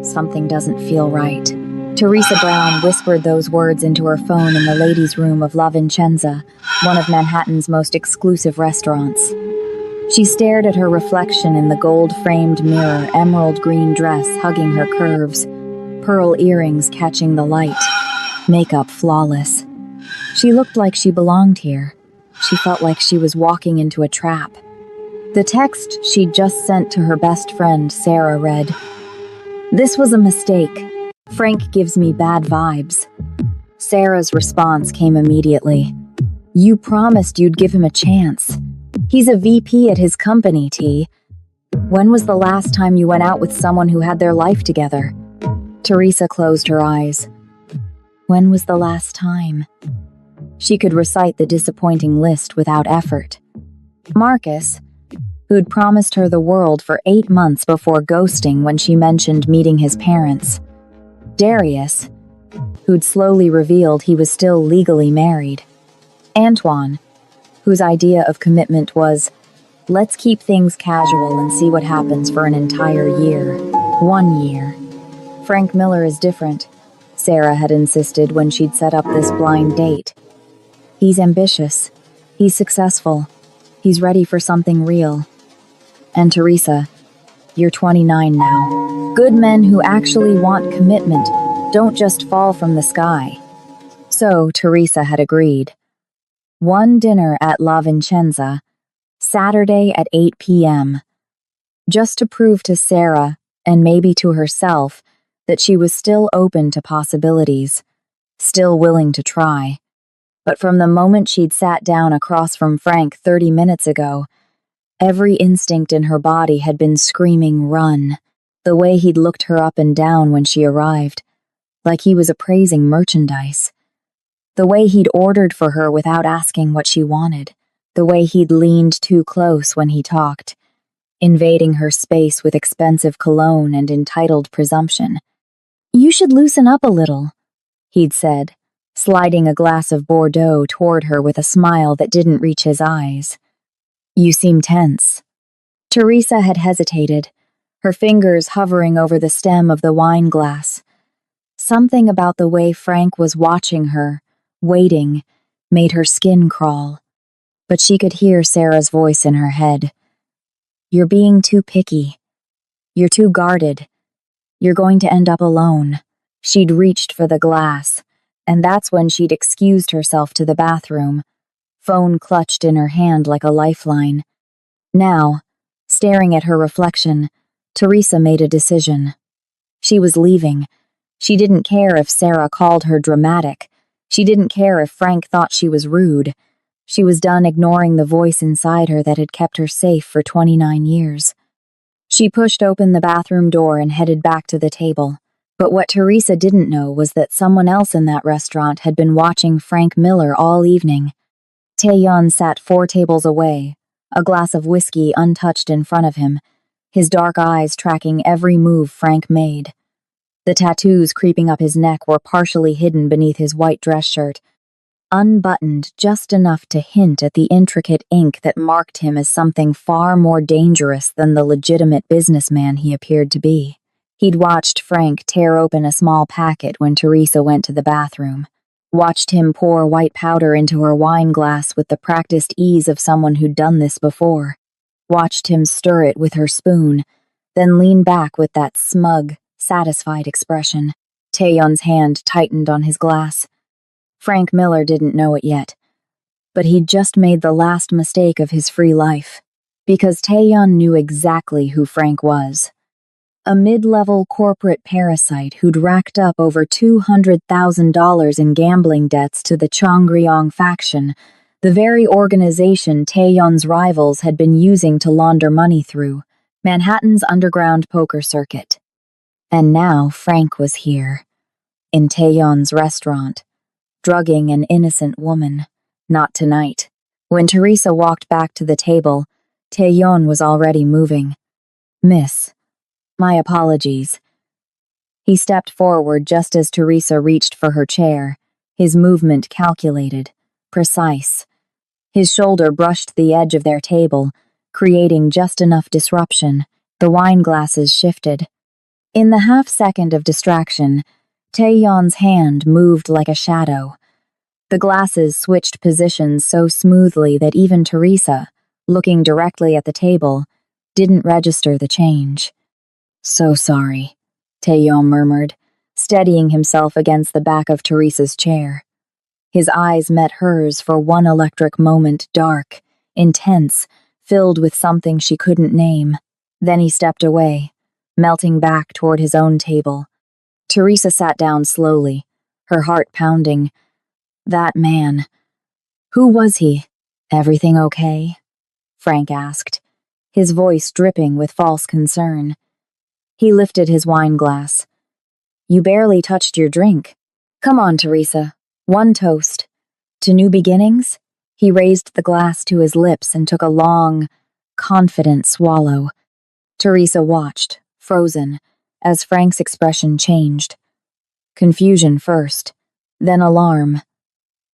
Something doesn't feel right. Teresa Brown whispered those words into her phone in the ladies' room of La Vincenza, one of Manhattan's most exclusive restaurants. She stared at her reflection in the gold-framed mirror, emerald green dress hugging her curves, pearl earrings catching the light, makeup flawless. She looked like she belonged here. She felt like she was walking into a trap. The text she'd just sent to her best friend, Sarah, read, "This was a mistake. Frank gives me bad vibes." Sarah's response came immediately. "You promised you'd give him a chance. He's a VP at his company, T. When was the last time you went out with someone who had their life together?" Teresa closed her eyes. When was the last time? She could recite the disappointing list without effort. Marcus, who'd promised her the world for 8 months before ghosting when she mentioned meeting his parents. Darius, who'd slowly revealed he was still legally married. Antoine, whose idea of commitment was, let's keep things casual and see what happens for an entire year. 1 year. Frank Miller is different, Sarah had insisted when she'd set up this blind date. He's ambitious. He's successful. He's ready for something real. And Teresa, you're 29 now. Good men who actually want commitment don't just fall from the sky. So Teresa had agreed. One dinner at La Vincenza, Saturday at 8 p.m., just to prove to Sarah, and maybe to herself, that she was still open to possibilities, still willing to try. But from the moment she'd sat down across from Frank 30 minutes ago, every instinct in her body had been screaming run, the way he'd looked her up and down when she arrived, like he was appraising merchandise. The way he'd ordered for her without asking what she wanted, the way he'd leaned too close when he talked, invading her space with expensive cologne and entitled presumption. "You should loosen up a little," he'd said, sliding a glass of Bordeaux toward her with a smile that didn't reach his eyes. "You seem tense." Teresa had hesitated, her fingers hovering over the stem of the wine glass. Something about the way Frank was watching her, waiting, made her skin crawl. But she could hear Sarah's voice in her head. "You're being too picky. You're too guarded. You're going to end up alone." She'd reached for the glass, and that's when she'd excused herself to the bathroom, phone clutched in her hand like a lifeline. Now, staring at her reflection, Teresa made a decision. She was leaving. She didn't care if Sarah called her dramatic. She didn't care if Frank thought she was rude. She was done ignoring the voice inside her that had kept her safe for 29 years. She pushed open the bathroom door and headed back to the table. But what Teresa didn't know was that someone else in that restaurant had been watching Frank Miller all evening. Taeyeon sat 4 tables away, a glass of whiskey untouched in front of him, his dark eyes tracking every move Frank made. The tattoos creeping up his neck were partially hidden beneath his white dress shirt, unbuttoned just enough to hint at the intricate ink that marked him as something far more dangerous than the legitimate businessman he appeared to be. He'd watched Frank tear open a small packet when Teresa went to the bathroom, watched him pour white powder into her wine glass with the practiced ease of someone who'd done this before, watched him stir it with her spoon, then lean back with that smug, satisfied expression. Taeyeon's hand tightened on his glass. Frank Miller didn't know it yet, but he'd just made the last mistake of his free life, because Taeyeon knew exactly who Frank was. A mid-level corporate parasite who'd racked up over $200,000 in gambling debts to the Chongryong faction, the very organization Taeyeon's rivals had been using to launder money through, Manhattan's underground poker circuit. And now Frank was here, in Taeyeon's restaurant, drugging an innocent woman. Not tonight. When Teresa walked back to the table, Taeyeon was already moving. "Miss, my apologies." He stepped forward just as Teresa reached for her chair, his movement calculated, precise. His shoulder brushed the edge of their table, creating just enough disruption. The wine glasses shifted. In the half-second of distraction, Taeyon's hand moved like a shadow. The glasses switched positions so smoothly that even Teresa, looking directly at the table, didn't register the change. "So sorry," Taeyeon murmured, steadying himself against the back of Teresa's chair. His eyes met hers for one electric moment, dark, intense, filled with something she couldn't name. Then he stepped away, melting back toward his own table. Teresa sat down slowly, her heart pounding. That man. Who was he? "Everything okay?" Frank asked, his voice dripping with false concern. He lifted his wine glass. "You barely touched your drink. Come on, Teresa. One toast. To new beginnings?" He raised the glass to his lips and took a long, confident swallow. Teresa watched, frozen, as Frank's expression changed. Confusion first, then alarm.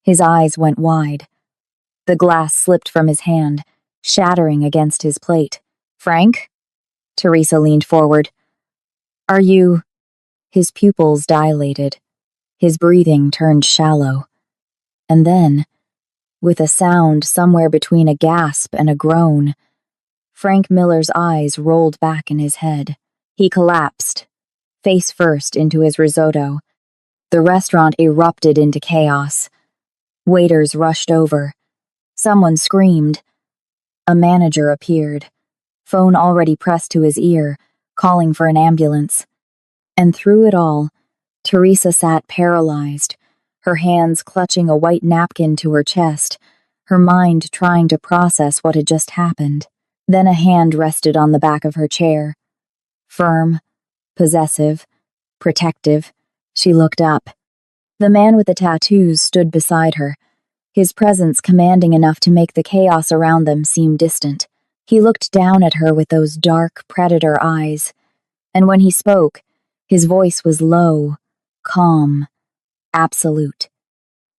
His eyes went wide. The glass slipped from his hand, shattering against his plate. "Frank?" Teresa leaned forward. "Are you—" His pupils dilated. His breathing turned shallow. And then, with a sound somewhere between a gasp and a groan, Frank Miller's eyes rolled back in his head. He collapsed, face first into his risotto. The restaurant erupted into chaos. Waiters rushed over. Someone screamed. A manager appeared, phone already pressed to his ear, calling for an ambulance. And through it all, Teresa sat paralyzed, her hands clutching a white napkin to her chest, her mind trying to process what had just happened. Then a hand rested on the back of her chair. Firm, possessive, protective, she looked up. The man with the tattoos stood beside her, his presence commanding enough to make the chaos around them seem distant. He looked down at her with those dark predator eyes, and when he spoke, his voice was low, calm, absolute.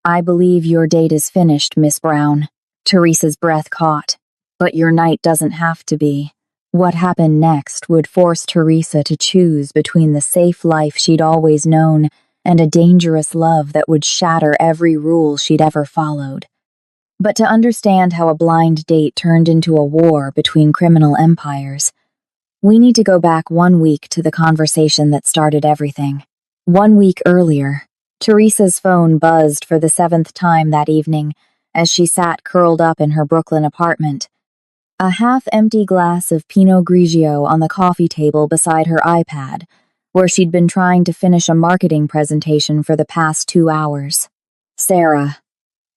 "I believe your date is finished, Miss Brown." Teresa's breath caught. "But your night doesn't have to be." What happened next would force Teresa to choose between the safe life she'd always known and a dangerous love that would shatter every rule she'd ever followed. But to understand how a blind date turned into a war between criminal empires, we need to go back 1 week to the conversation that started everything. 1 week earlier, Teresa's phone buzzed for the 7th time that evening as she sat curled up in her Brooklyn apartment. A half-empty glass of Pinot Grigio on the coffee table beside her iPad, where she'd been trying to finish a marketing presentation for the past 2 hours. Sarah.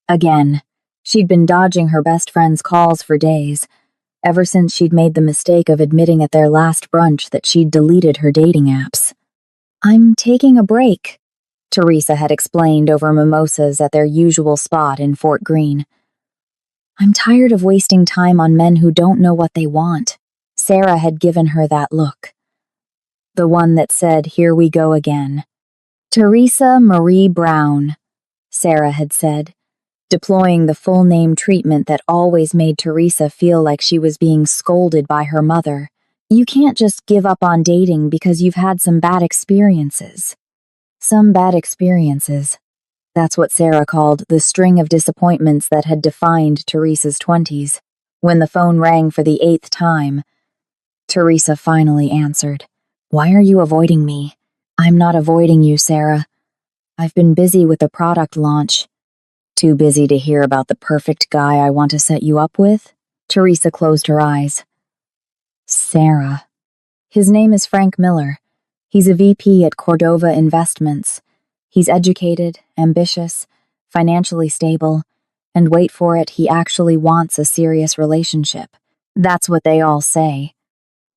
Again. She'd been dodging her best friend's calls for days, ever since she'd made the mistake of admitting at their last brunch that she'd deleted her dating apps. "I'm taking a break," Teresa had explained over mimosas at their usual spot in Fort Greene. "I'm tired of wasting time on men who don't know what they want." Sarah had given her that look. The one that said, "Here we go again." "Teresa Marie Brown," Sarah had said, deploying the full name treatment that always made Teresa feel like she was being scolded by her mother. "You can't just give up on dating because you've had some bad experiences." Some bad experiences. That's what Sarah called the string of disappointments that had defined Teresa's 20s. When the phone rang for the 8th time, Teresa finally answered. "Why are you avoiding me?" "I'm not avoiding you, Sarah. I've been busy with the product launch." "Too busy to hear about the perfect guy I want to set you up with?" Teresa closed her eyes. Sarah. His name is Frank Miller. He's a VP at Cordova Investments. He's educated, ambitious, financially stable, and wait for it, he actually wants a serious relationship. That's what they all say.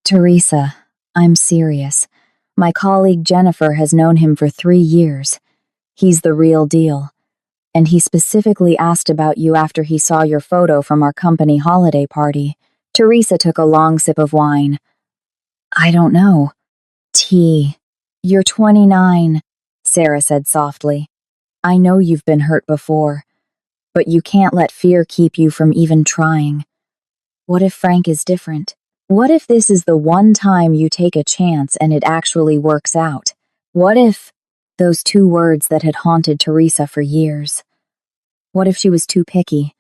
"Teresa, I'm serious. My colleague Jennifer has known him for 3 years. He's the real deal. And he specifically asked about you after he saw your photo from our company holiday party." Teresa took a long sip of wine. "I don't know." "You're 29, Sarah said softly. "I know you've been hurt before, but you can't let fear keep you from even trying. What if Frank is different? What if this is the one time you take a chance and it actually works out? What if those two words that had haunted Teresa for years? What if she was too picky?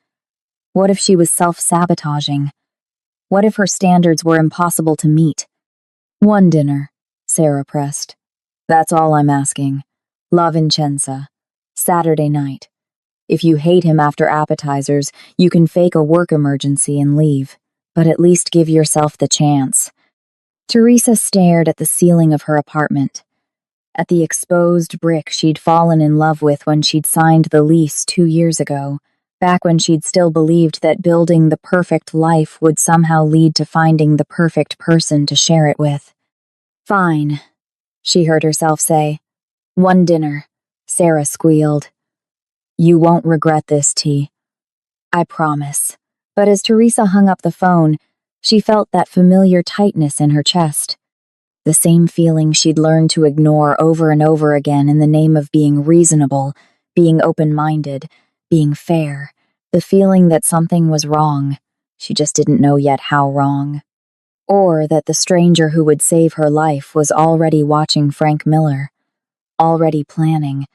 What if she was self-sabotaging? What if her standards were impossible to meet? One dinner, Sarah pressed. That's all I'm asking. La Vincenza. Saturday night. If you hate him after appetizers, you can fake a work emergency and leave. But at least give yourself the chance. Teresa stared at the ceiling of her apartment, at the exposed brick she'd fallen in love with when she'd signed the lease 2 years ago, back when she'd still believed that building the perfect life would somehow lead to finding the perfect person to share it with. Fine, she heard herself say. One dinner, Sarah squealed. You won't regret this, T. I promise. But as Teresa hung up the phone, she felt that familiar tightness in her chest. The same feeling she'd learned to ignore over and over again in the name of being reasonable, being open-minded, being fair. The feeling that something was wrong. She just didn't know yet how wrong. Or that the stranger who would save her life was already watching Frank Miller. Already planning.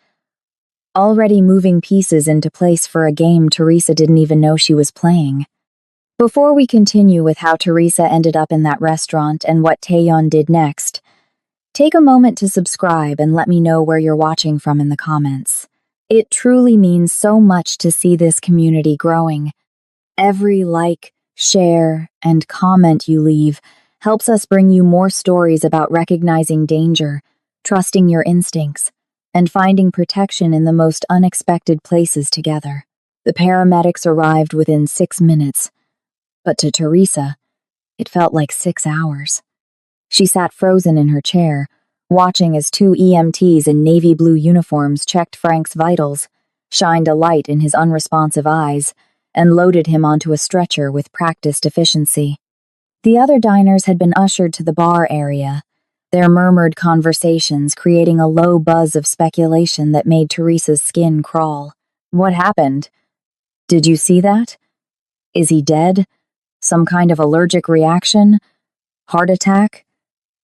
Already moving pieces into place for a game Teresa didn't even know she was playing. Before we continue with how Teresa ended up in that restaurant and what Taeyeon did next, take a moment to subscribe and let me know where you're watching from in the comments. It truly means so much to see this community growing. Every like, share, and comment you leave helps us bring you more stories about recognizing danger, trusting your instincts, and finding protection in the most unexpected places together. The paramedics arrived within 6 minutes. But to Teresa, it felt like 6 hours. She sat frozen in her chair, watching as 2 EMTs in navy blue uniforms checked Frank's vitals, shined a light in his unresponsive eyes, and loaded him onto a stretcher with practiced efficiency. The other diners had been ushered to the bar area, their murmured conversations creating a low buzz of speculation that made Teresa's skin crawl. What happened? Did you see that? Is he dead? Some kind of allergic reaction? Heart attack?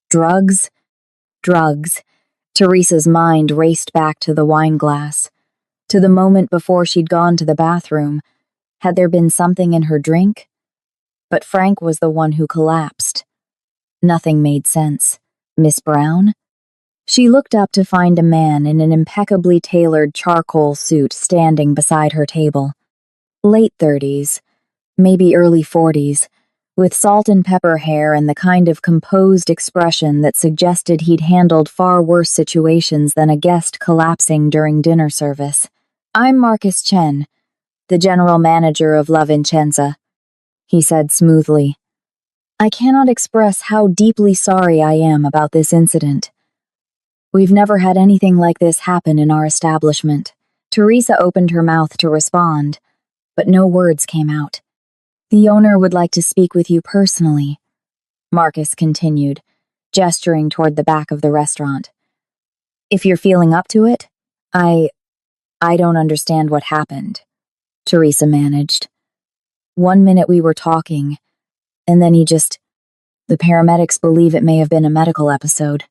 Drugs? Drugs. Teresa's mind raced back to the wine glass, to the moment before she'd gone to the bathroom. Had there been something in her drink? But Frank was the one who collapsed. Nothing made sense. Miss Brown? She looked up to find a man in an impeccably tailored charcoal suit standing beside her table. Late 30s. Maybe early 40s, with salt and pepper hair and the kind of composed expression that suggested he'd handled far worse situations than a guest collapsing during dinner service. I'm Marcus Chen, the general manager of La Vincenza, he said smoothly. I cannot express how deeply sorry I am about this incident. We've never had anything like this happen in our establishment. Teresa opened her mouth to respond, but no words came out. The owner would like to speak with you personally, Marcus continued, gesturing toward the back of the restaurant. If you're feeling up to it, I don't understand what happened, Teresa managed. 1 minute we were talking, and then the paramedics believe it may have been a medical episode,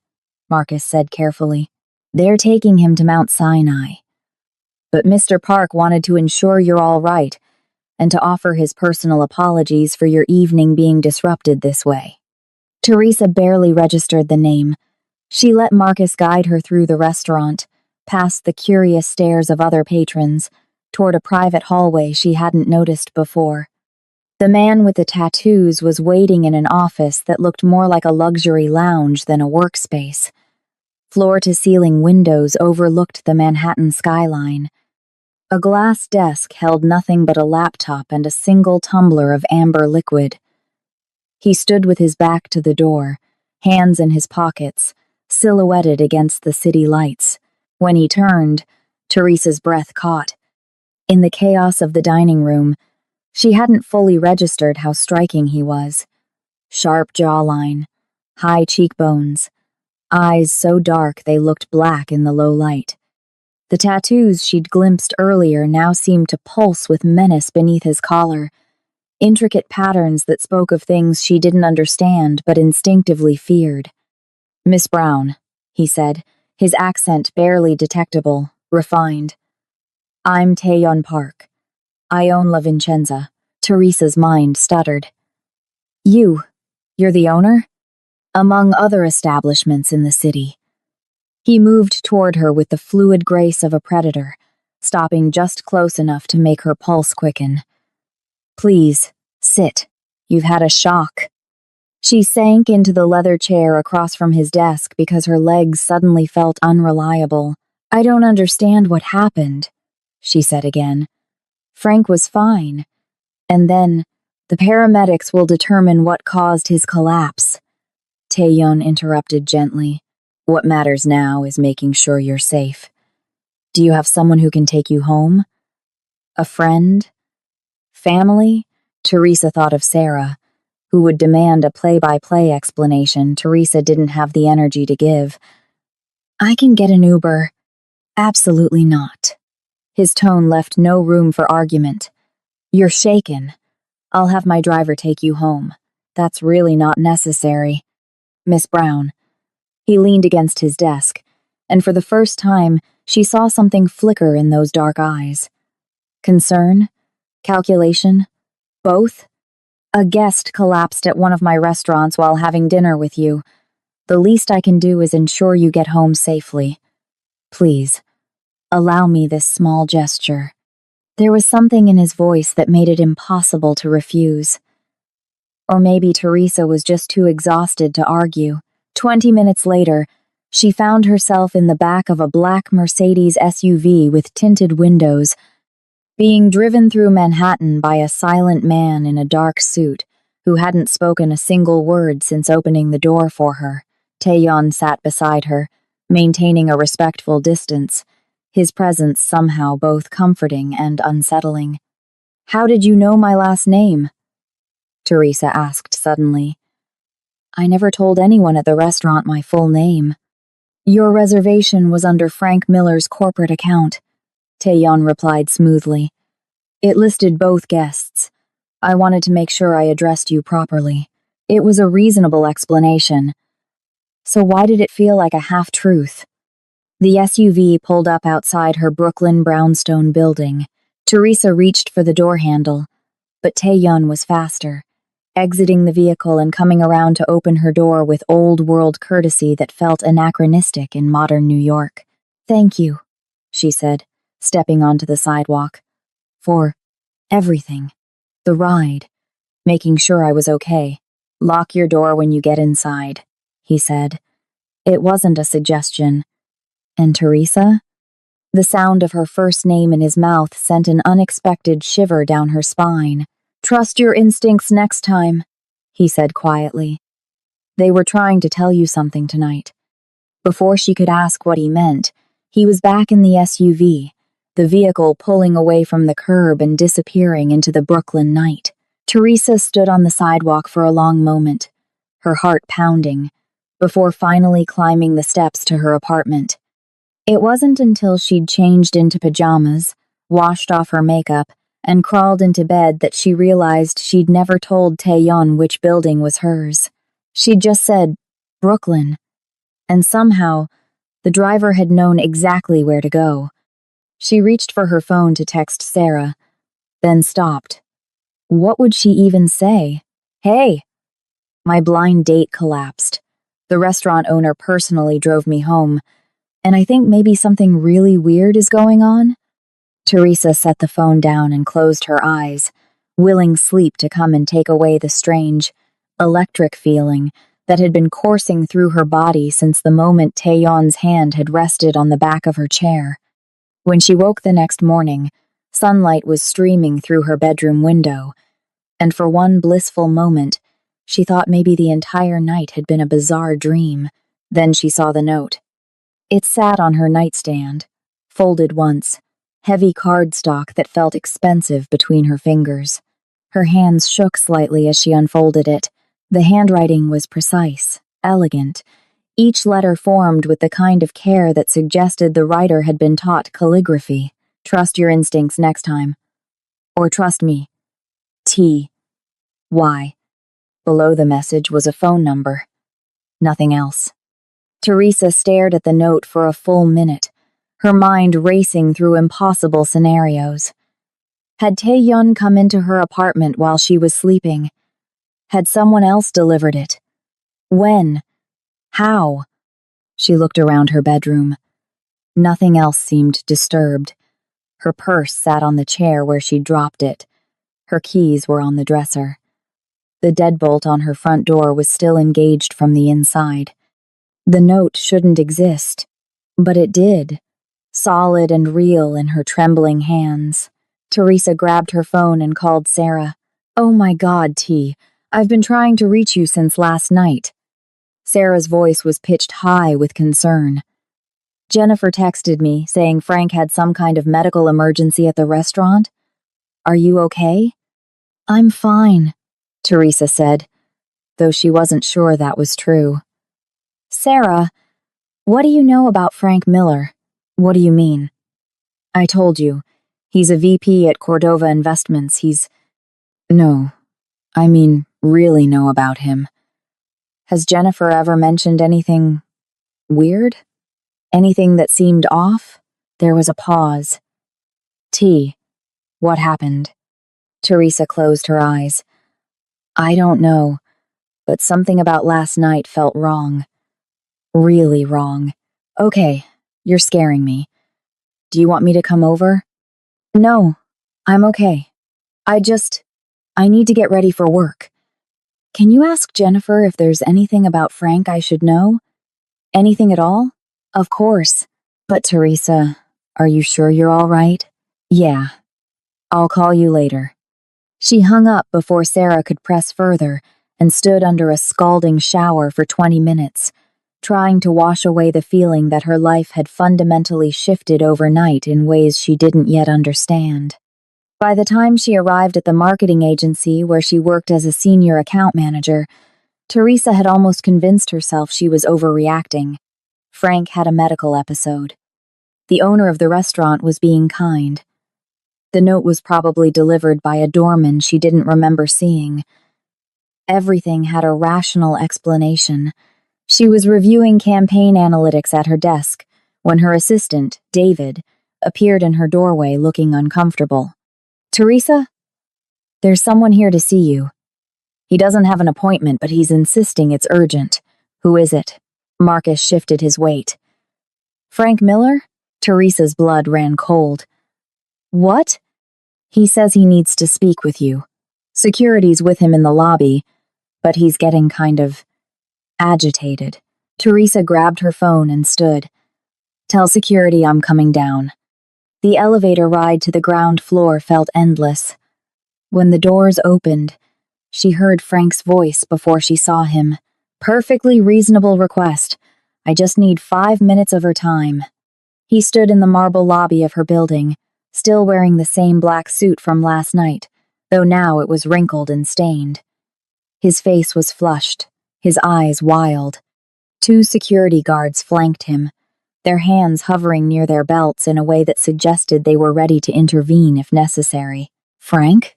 Marcus said carefully. They're taking him to Mount Sinai. But Mr. Park wanted to ensure you're all right, and to offer his personal apologies for your evening being disrupted this way. Teresa barely registered the name. She let Marcus guide her through the restaurant, past the curious stares of other patrons, toward a private hallway she hadn't noticed before. The man with the tattoos was waiting in an office that looked more like a luxury lounge than a workspace. Floor-to-ceiling windows overlooked the Manhattan skyline. A glass desk held nothing but a laptop and a single tumbler of amber liquid. He stood with his back to the door, hands in his pockets, silhouetted against the city lights. When he turned, Teresa's breath caught. In the chaos of the dining room, she hadn't fully registered how striking he was. Sharp jawline, high cheekbones, eyes so dark they looked black in the low light. The tattoos she'd glimpsed earlier now seemed to pulse with menace beneath his collar. intricate patterns that spoke of things she didn't understand but instinctively feared. "Miss Brown," he said, his accent barely detectable, refined. "I'm Taeyeon Park. I own La Vincenza." Teresa's mind stuttered. You're the owner?" "Among other establishments in the city." He moved toward her with the fluid grace of a predator, stopping just close enough to make her pulse quicken. "Please, sit. You've had a shock." She sank into the leather chair across from his desk because her legs suddenly felt unreliable. "I don't understand what happened," she said again. "Frank was fine. And then, the paramedics will determine what caused his collapse." Taeyeon interrupted gently. "What matters now is making sure you're safe. Do you have someone who can take you home? A friend? Family?" Teresa thought of Sarah, who would demand a play-by-play explanation Teresa didn't have the energy to give. "I can get an Uber." "Absolutely not." His tone left no room for argument. "You're shaken. I'll have my driver take you home. That's really not necessary." "Miss Brown." He leaned against his desk, and for the first time, she saw something flicker in those dark eyes. "Concern? Calculation? Both? A guest collapsed at one of my restaurants while having dinner with you. The least I can do is ensure you get home safely. Please, allow me this small gesture." There was something in his voice that made it impossible to refuse. Or maybe Teresa was just too exhausted to argue. 20 minutes later, she found herself in the back of a black Mercedes SUV with tinted windows, being driven through Manhattan by a silent man in a dark suit who hadn't spoken a single word since opening the door for her. Taeyeon sat beside her, maintaining a respectful distance, his presence somehow both comforting and unsettling. "How did you know my last name?" Teresa asked suddenly. "I never told anyone at the restaurant my full name." "Your reservation was under Frank Miller's corporate account," Taeyeon replied smoothly. "It listed both guests. I wanted to make sure I addressed you properly." It was a reasonable explanation. So why did it feel like a half-truth? The SUV pulled up outside her Brooklyn brownstone building. Teresa reached for the door handle, but Taeyeon was faster, exiting the vehicle and coming around to open her door with old-world courtesy that felt anachronistic in modern New York. "Thank you," she said, stepping onto the sidewalk. "For everything. The ride. Making sure I was okay. Lock your door when you get inside," he said. It wasn't a suggestion. "And Teresa?" The sound of her first name in his mouth sent an unexpected shiver down her spine. "Trust your instincts next time," he said quietly. "They were trying to tell you something tonight." Before she could ask what he meant, he was back in the SUV, the vehicle pulling away from the curb and disappearing into the Brooklyn night. Teresa stood on the sidewalk for a long moment, her heart pounding, before finally climbing the steps to her apartment. It wasn't until she'd changed into pajamas, washed off her makeup, and crawled into bed that she realized she'd never told Taeyeon which building was hers. She'd just said, Brooklyn. And somehow, the driver had known exactly where to go. She reached for her phone to text Sarah, then stopped. What would she even say? "Hey!" My blind date collapsed. The restaurant owner personally drove me home, and I think maybe something really weird is going on. Teresa set the phone down and closed her eyes, willing sleep to come and take away the strange, electric feeling that had been coursing through her body since the moment Taeyeon's hand had rested on the back of her chair. When she woke the next morning, sunlight was streaming through her bedroom window, and for one blissful moment, she thought maybe the entire night had been a bizarre dream. Then she saw the note. It sat on her nightstand, folded once, heavy cardstock that felt expensive between her fingers. Her hands shook slightly as she unfolded it. The handwriting was precise, elegant, each letter formed with the kind of care that suggested the writer had been taught calligraphy. "Trust your instincts next time." Or "Trust me. T. Why? Below the message was a phone number. Nothing else. Teresa stared at the note for a full minute, her mind racing through impossible scenarios. Had Tae-yun come into her apartment while she was sleeping? Had someone else delivered it? When? How? She looked around her bedroom. Nothing else seemed disturbed. Her purse sat on the chair where she'd dropped it. Her keys were on the dresser. The deadbolt on her front door was still engaged from the inside. The note shouldn't exist, but it did, solid and real in her trembling hands. Teresa grabbed her phone and called Sarah. "Oh my God, T. I've been trying to reach you since last night." Sarah's voice was pitched high with concern. "Jennifer texted me saying Frank had some kind of medical emergency at the restaurant. Are you okay?" "I'm fine," Teresa said, though she wasn't sure that was true. "Sarah, what do you know about Frank Miller?" "What do you mean?" "I told you. He's a VP at Cordova Investments. No, I mean, really know about him. Has Jennifer ever mentioned anything weird? Anything that seemed off?" There was a pause. "T, what happened?" Teresa closed her eyes. "I don't know, but something about last night felt wrong. Really wrong. Okay, you're scaring me. Do you want me to come over?" "No, I'm okay. I need to get ready for work. Can you ask Jennifer if there's anything about Frank I should know? Anything at all?" "Of course. But Teresa, are you sure you're all right?" "Yeah. I'll call you later." She hung up before Sarah could press further and stood under a scalding shower for 20 minutes, trying to wash away the feeling that her life had fundamentally shifted overnight in ways she didn't yet understand. By the time she arrived at the marketing agency where she worked as a senior account manager, Teresa had almost convinced herself she was overreacting. Frank had a medical episode. The owner of the restaurant was being kind. The note was probably delivered by a doorman she didn't remember seeing. Everything had a rational explanation. She was reviewing campaign analytics at her desk when her assistant, David, appeared in her doorway looking uncomfortable. "Teresa? There's someone here to see you. He doesn't have an appointment, but he's insisting it's urgent." "Who is it?" Marcus shifted his weight. "Frank Miller?" Teresa's blood ran cold. "What?" "He says he needs to speak with you. Security's with him in the lobby, but he's getting kind of agitated." Teresa grabbed her phone and stood. "Tell security I'm coming down." The elevator ride to the ground floor felt endless. When the doors opened, she heard Frank's voice before she saw him. "Perfectly reasonable request. I just need 5 minutes of her time." He stood in the marble lobby of her building, still wearing the same black suit from last night, though now it was wrinkled and stained. His face was flushed, his eyes wild. 2 security guards flanked him, their hands hovering near their belts in a way that suggested they were ready to intervene if necessary. "Frank?"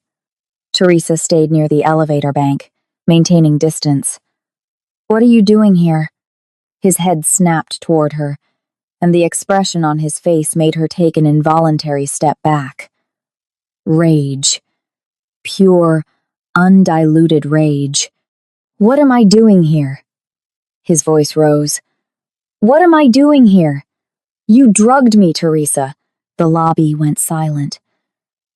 Teresa stayed near the elevator bank, maintaining distance. "What are you doing here?" His head snapped toward her, and the expression on his face made her take an involuntary step back. Rage. Pure, undiluted rage. "What am I doing here?" His voice rose. "What am I doing here? You drugged me, Teresa." The lobby went silent.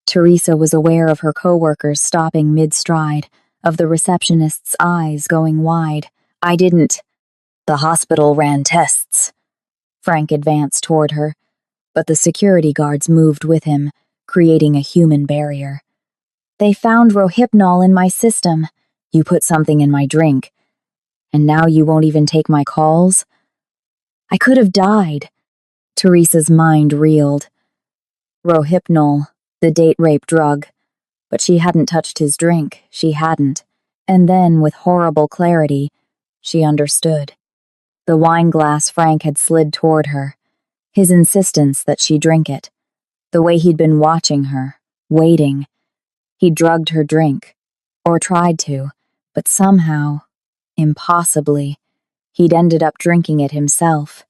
Teresa was aware of her coworkers stopping mid-stride, of the receptionist's eyes going wide. "I didn't." "The hospital ran tests." Frank advanced toward her, but the security guards moved with him, creating a human barrier. "They found Rohypnol in my system." "You put something in my drink. And now you won't even take my calls?" "I could have died." Teresa's mind reeled. Rohypnol, the date rape drug. But she hadn't touched his drink, she hadn't. And then, with horrible clarity, she understood. The wine glass Frank had slid toward her, his insistence that she drink it, the way he'd been watching her, waiting. He drugged her drink, or tried to, but somehow, impossibly, he'd ended up drinking it himself.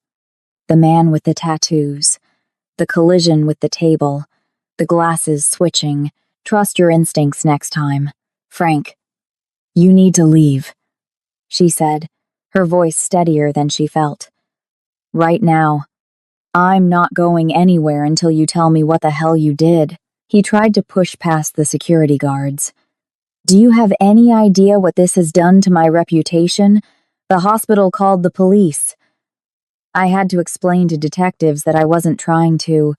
The man with the tattoos, the collision with the table, the glasses switching. Trust your instincts next time. Frank, you need to leave, she said, her voice steadier than she felt. Right now. I'm not going anywhere until you tell me what the hell you did. He tried to push past the security guards. Do you have any idea what this has done to my reputation? The hospital called the police. I had to explain to detectives that I wasn't trying to.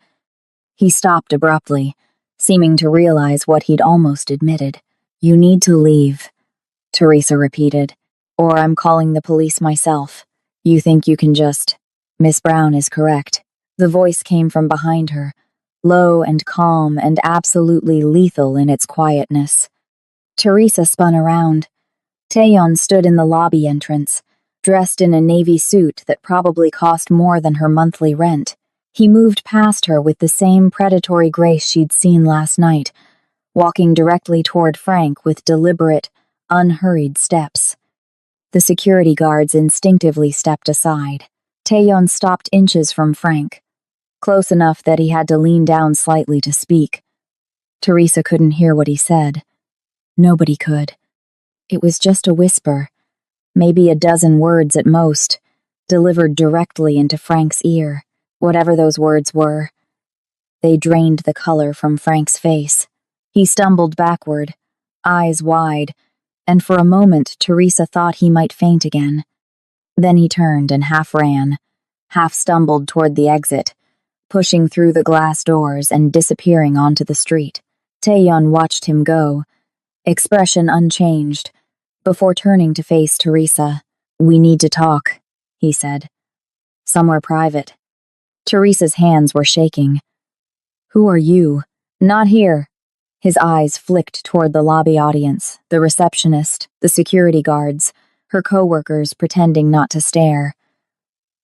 He stopped abruptly, seeming to realize what he'd almost admitted. You need to leave, Teresa repeated, or I'm calling the police myself. You think you can just... Miss Brown is correct. The voice came from behind her, low and calm and absolutely lethal in its quietness. Teresa spun around. Taeyeon stood in the lobby entrance, dressed in a navy suit that probably cost more than her monthly rent. He moved past her with the same predatory grace she'd seen last night, walking directly toward Frank with deliberate, unhurried steps. The security guards instinctively stepped aside. Taeyeon stopped inches from Frank, close enough that he had to lean down slightly to speak. Teresa couldn't hear what he said. Nobody could. It was just a whisper, maybe a dozen words at most, delivered directly into Frank's ear, whatever those words were. They drained the color from Frank's face. He stumbled backward, eyes wide, and for a moment Teresa thought he might faint again. Then he turned and half ran, half stumbled toward the exit, pushing through the glass doors and disappearing onto the street. Taeyeon watched him go, expression unchanged, before turning to face Teresa. We need to talk, he said. Somewhere private. Teresa's hands were shaking. Who are you? Not here. His eyes flicked toward the lobby audience, the receptionist, the security guards, her co-workers pretending not to stare.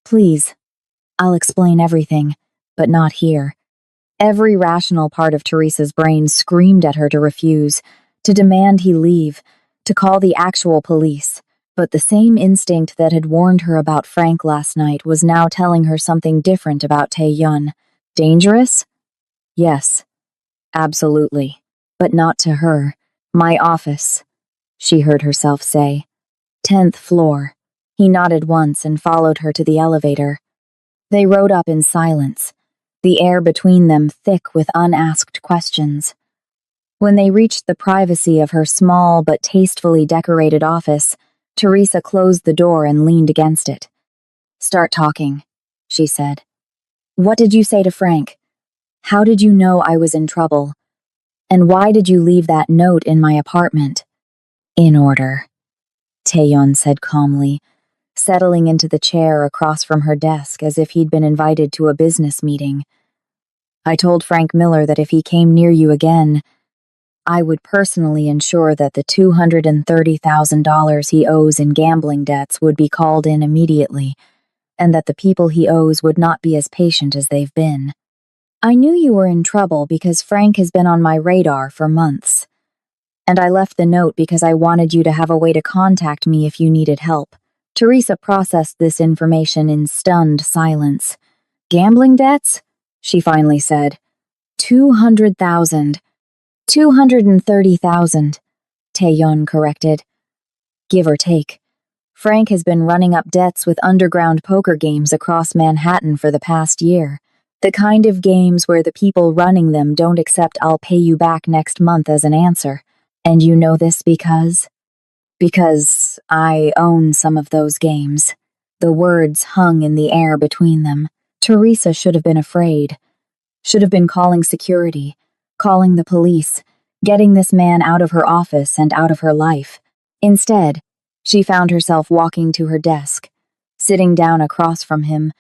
Please, I'll explain everything, but not here. Every rational part of Teresa's brain screamed at her to refuse, to demand he leave, to call the actual police. But the same instinct that had warned her about Frank last night was now telling her something different about Taeyeon. Dangerous? Yes, absolutely. But not to her. My office, she heard herself say. 10th floor. He nodded once and followed her to the elevator. They rode up in silence, the air between them thick with unasked questions. When they reached the privacy of her small but tastefully decorated office, Teresa closed the door and leaned against it. Start talking, she said. What did you say to Frank? How did you know I was in trouble? And why did you leave that note in my apartment? In order, Taeyeon said calmly, settling into the chair across from her desk as if he'd been invited to a business meeting. I told Frank Miller that if he came near you again, I would personally ensure that the $230,000 he owes in gambling debts would be called in immediately, and that the people he owes would not be as patient as they've been. I knew you were in trouble because Frank has been on my radar for months. And I left the note because I wanted you to have a way to contact me if you needed help. Teresa processed this information in stunned silence. Gambling debts? She finally said. 200,000. 230,000, Taeyeon corrected. Give or take. Frank has been running up debts with underground poker games across Manhattan for the past year. The kind of games where the people running them don't accept I'll pay you back next month as an answer. And you know this because? Because I own some of those games. The words hung in the air between them. Teresa should have been afraid. Should have been calling security, calling the police, getting this man out of her office and out of her life. Instead, she found herself walking to her desk, sitting down across from him,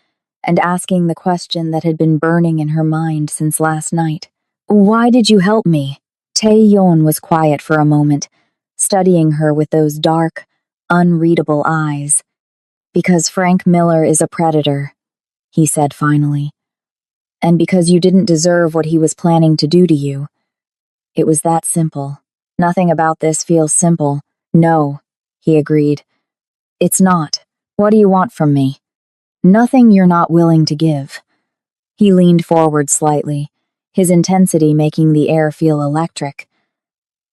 and asking the question that had been burning in her mind since last night. Why did you help me? Taeyeon was quiet for a moment, studying her with those dark, unreadable eyes. Because Frank Miller is a predator, he said finally. And because you didn't deserve what he was planning to do to you. It was that simple. Nothing about this feels simple. No, he agreed. It's not. What do you want from me? Nothing you're not willing to give. He leaned forward slightly, his intensity making the air feel electric.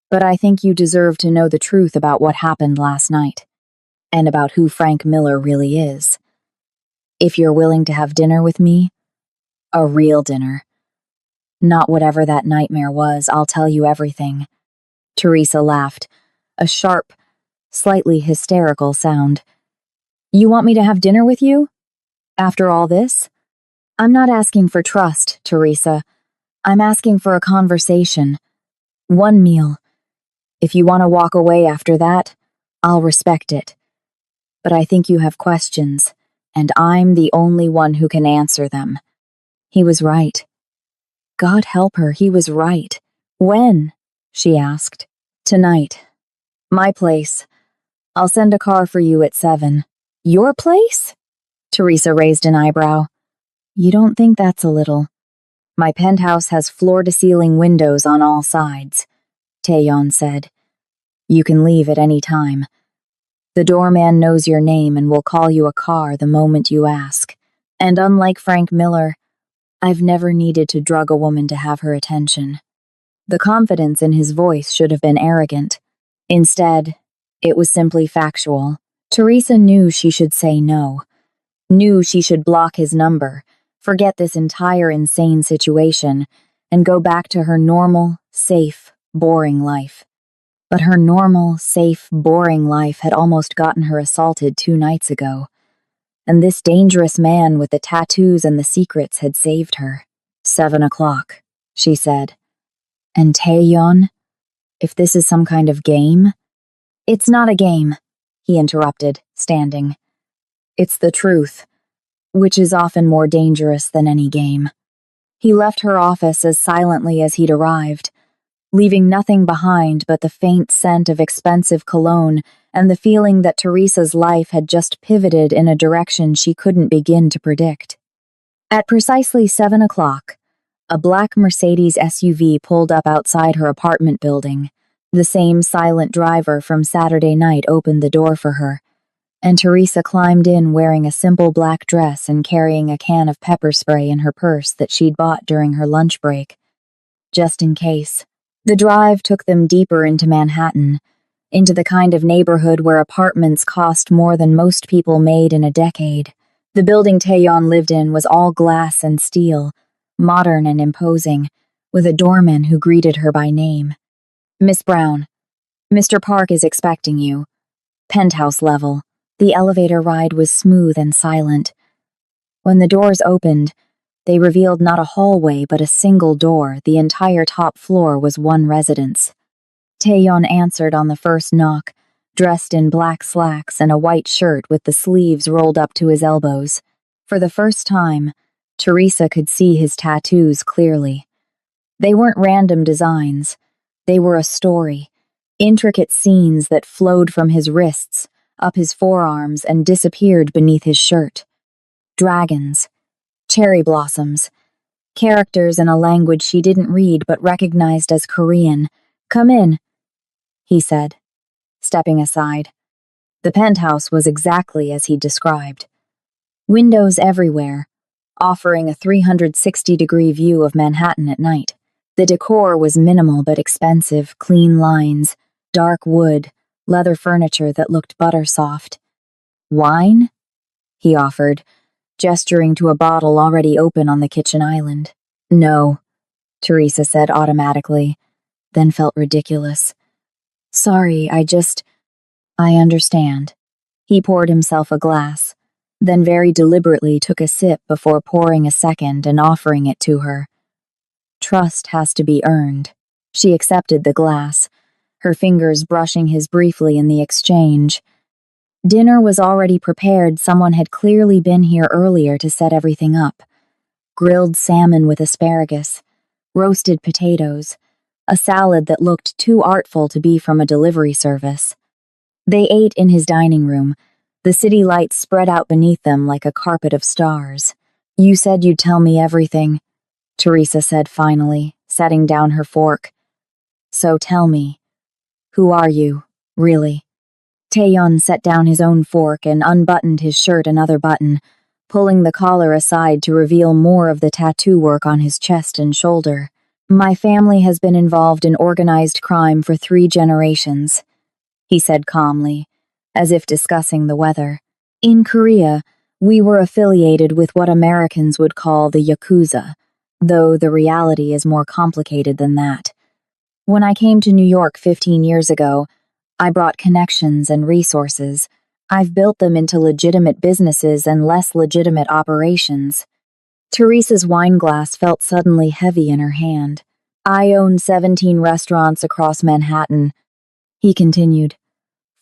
But I think you deserve to know the truth about what happened last night, and about who Frank Miller really is. If you're willing to have dinner with me, a real dinner. Not whatever that nightmare was, I'll tell you everything. Teresa laughed, a sharp, slightly hysterical sound. You want me to have dinner with you? After all this? I'm not asking for trust, Teresa. I'm asking for a conversation. One meal. If you want to walk away after that, I'll respect it. But I think you have questions, and I'm the only one who can answer them. He was right. God help her, he was right. When? She asked. Tonight. My place. I'll send a car for you at 7. Your place? Teresa raised an eyebrow. You don't think that's a little? My penthouse has floor-to-ceiling windows on all sides, Taeyeon said. You can leave at any time. The doorman knows your name and will call you a car the moment you ask. And unlike Frank Miller, I've never needed to drug a woman to have her attention. The confidence in his voice should have been arrogant. Instead, it was simply factual. Teresa knew she should say no. Knew she should block his number, forget this entire insane situation, and go back to her normal, safe, boring life. But her normal, safe, boring life had almost gotten her assaulted 2 nights ago. And this dangerous man with the tattoos and the secrets had saved her. 7 o'clock, she said. And Taeyeon, if this is some kind of game? It's not a game, he interrupted, standing. It's the truth, which is often more dangerous than any game. He left her office as silently as he'd arrived, leaving nothing behind but the faint scent of expensive cologne and the feeling that Teresa's life had just pivoted in a direction she couldn't begin to predict. At precisely 7 o'clock, a black Mercedes SUV pulled up outside her apartment building. The same silent driver from Saturday night opened the door for her, and Teresa climbed in wearing a simple black dress and carrying a can of pepper spray in her purse that she'd bought during her lunch break. Just in case. The drive took them deeper into Manhattan, into the kind of neighborhood where apartments cost more than most people made in a decade. The building Taeyeon lived in was all glass and steel, modern and imposing, with a doorman who greeted her by name. Miss Brown, Mr. Park is expecting you. Penthouse level. The elevator ride was smooth and silent. When the doors opened, they revealed not a hallway but a single door. The entire top floor was one residence. Taeyeon answered on the first knock, dressed in black slacks and a white shirt with the sleeves rolled up to his elbows. For the first time, Teresa could see his tattoos clearly. They weren't random designs. They were a story, intricate scenes that flowed from his wrists, up his forearms, and disappeared beneath his shirt. Dragons, cherry blossoms, characters in a language she didn't read but recognized as Korean. Come in, he said, stepping aside. The penthouse was exactly as he'd described. Windows everywhere, offering a 360-degree view of Manhattan at night. The decor was minimal but expensive, clean lines, dark wood, leather furniture that looked butter-soft. Wine? He offered, gesturing to a bottle already open on the kitchen island. No, Teresa said automatically, then felt ridiculous. Sorry, I understand. He poured himself a glass, then very deliberately took a sip before pouring a second and offering it to her. Trust has to be earned. She accepted the glass, her fingers brushing his briefly in the exchange. Dinner was already prepared. Someone had clearly been here earlier to set everything up. Grilled salmon with asparagus, roasted potatoes, a salad that looked too artful to be from a delivery service. They ate in his dining room, the city lights spread out beneath them like a carpet of stars. You said you'd tell me everything, Teresa said finally, setting down her fork. So tell me, Who are you, really? Taeyeon set down his own fork and unbuttoned his shirt another button, pulling the collar aside to reveal more of the tattoo work on his chest and shoulder. My family has been involved in organized crime for 3 generations, he said calmly, as if discussing the weather. In Korea, we were affiliated with what Americans would call the Yakuza, though the reality is more complicated than that. When I came to New York 15 years ago, I brought connections and resources. I've built them into legitimate businesses and less legitimate operations. Teresa's wine glass felt suddenly heavy in her hand. I own 17 restaurants across Manhattan, he continued.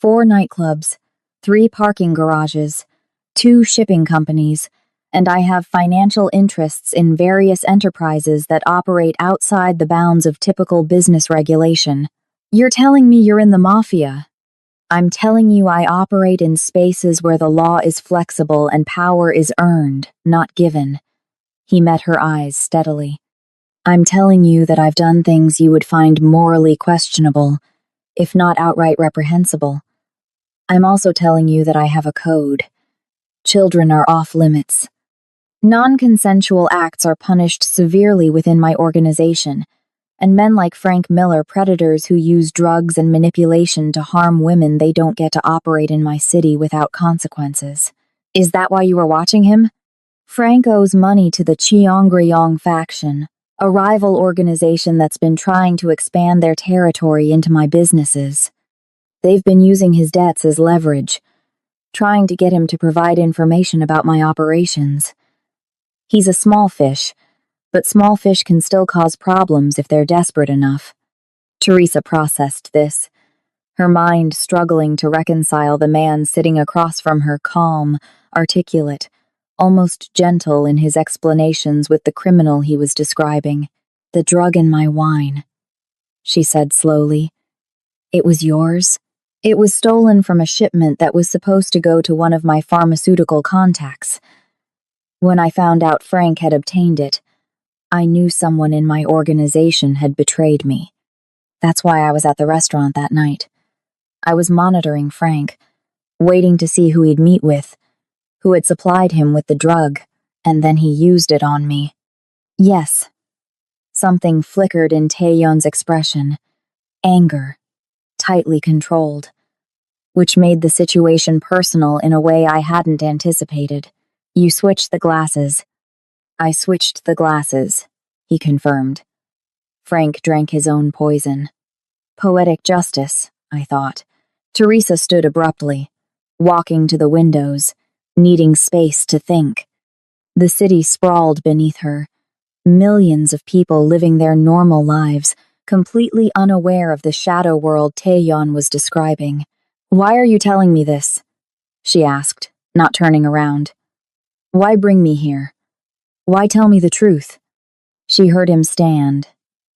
4 nightclubs, 3 parking garages, 2 shipping companies, and I have financial interests in various enterprises that operate outside the bounds of typical business regulation. You're telling me you're in the Mafia? I'm telling you I operate in spaces where the law is flexible and power is earned, not given. He met her eyes steadily. I'm telling you that I've done things you would find morally questionable, if not outright reprehensible. I'm also telling you that I have a code. Children are off limits. Non-consensual acts are punished severely within my organization, and men like Frank Miller, predators who use drugs and manipulation to harm women, they don't get to operate in my city without consequences. Is that why you were watching him? Frank owes money to the Cheongryong faction, a rival organization that's been trying to expand their territory into my businesses. They've been using his debts as leverage, trying to get him to provide information about my operations. He's a small fish, but small fish can still cause problems if they're desperate enough. Teresa processed this, her mind struggling to reconcile the man sitting across from her calm, articulate, almost gentle in his explanations with the criminal he was describing. The drug in my wine, she said slowly. It was yours? It was stolen from a shipment that was supposed to go to one of my pharmaceutical contacts. When I found out Frank had obtained it, I knew someone in my organization had betrayed me. That's why I was at the restaurant that night. I was monitoring Frank, waiting to see who he'd meet with, who had supplied him with the drug, and then he used it on me. Yes. Something flickered in Taeyeon's expression. Anger, tightly controlled, which made the situation personal in a way I hadn't anticipated. You switched the glasses. I switched the glasses, he confirmed. Frank drank his own poison. Poetic justice, I thought. Teresa stood abruptly, walking to the windows, needing space to think. The city sprawled beneath her, millions of people living their normal lives, completely unaware of the shadow world Taeyeon was describing. Why are you telling me this? She asked, not turning around. Why bring me here? Why tell me the truth? She heard him stand,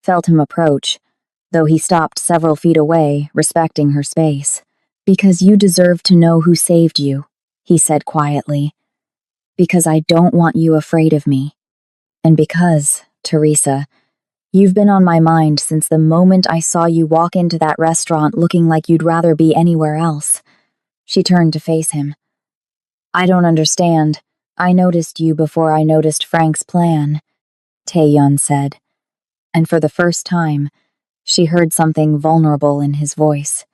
felt him approach, though he stopped several feet away, respecting her space. Because you deserve to know who saved you, he said quietly. Because I don't want you afraid of me. And because, Teresa, you've been on my mind since the moment I saw you walk into that restaurant looking like you'd rather be anywhere else. She turned to face him. I don't understand. I noticed you before I noticed Frank's plan, Taeyeon said. And for the first time, she heard something vulnerable in his voice.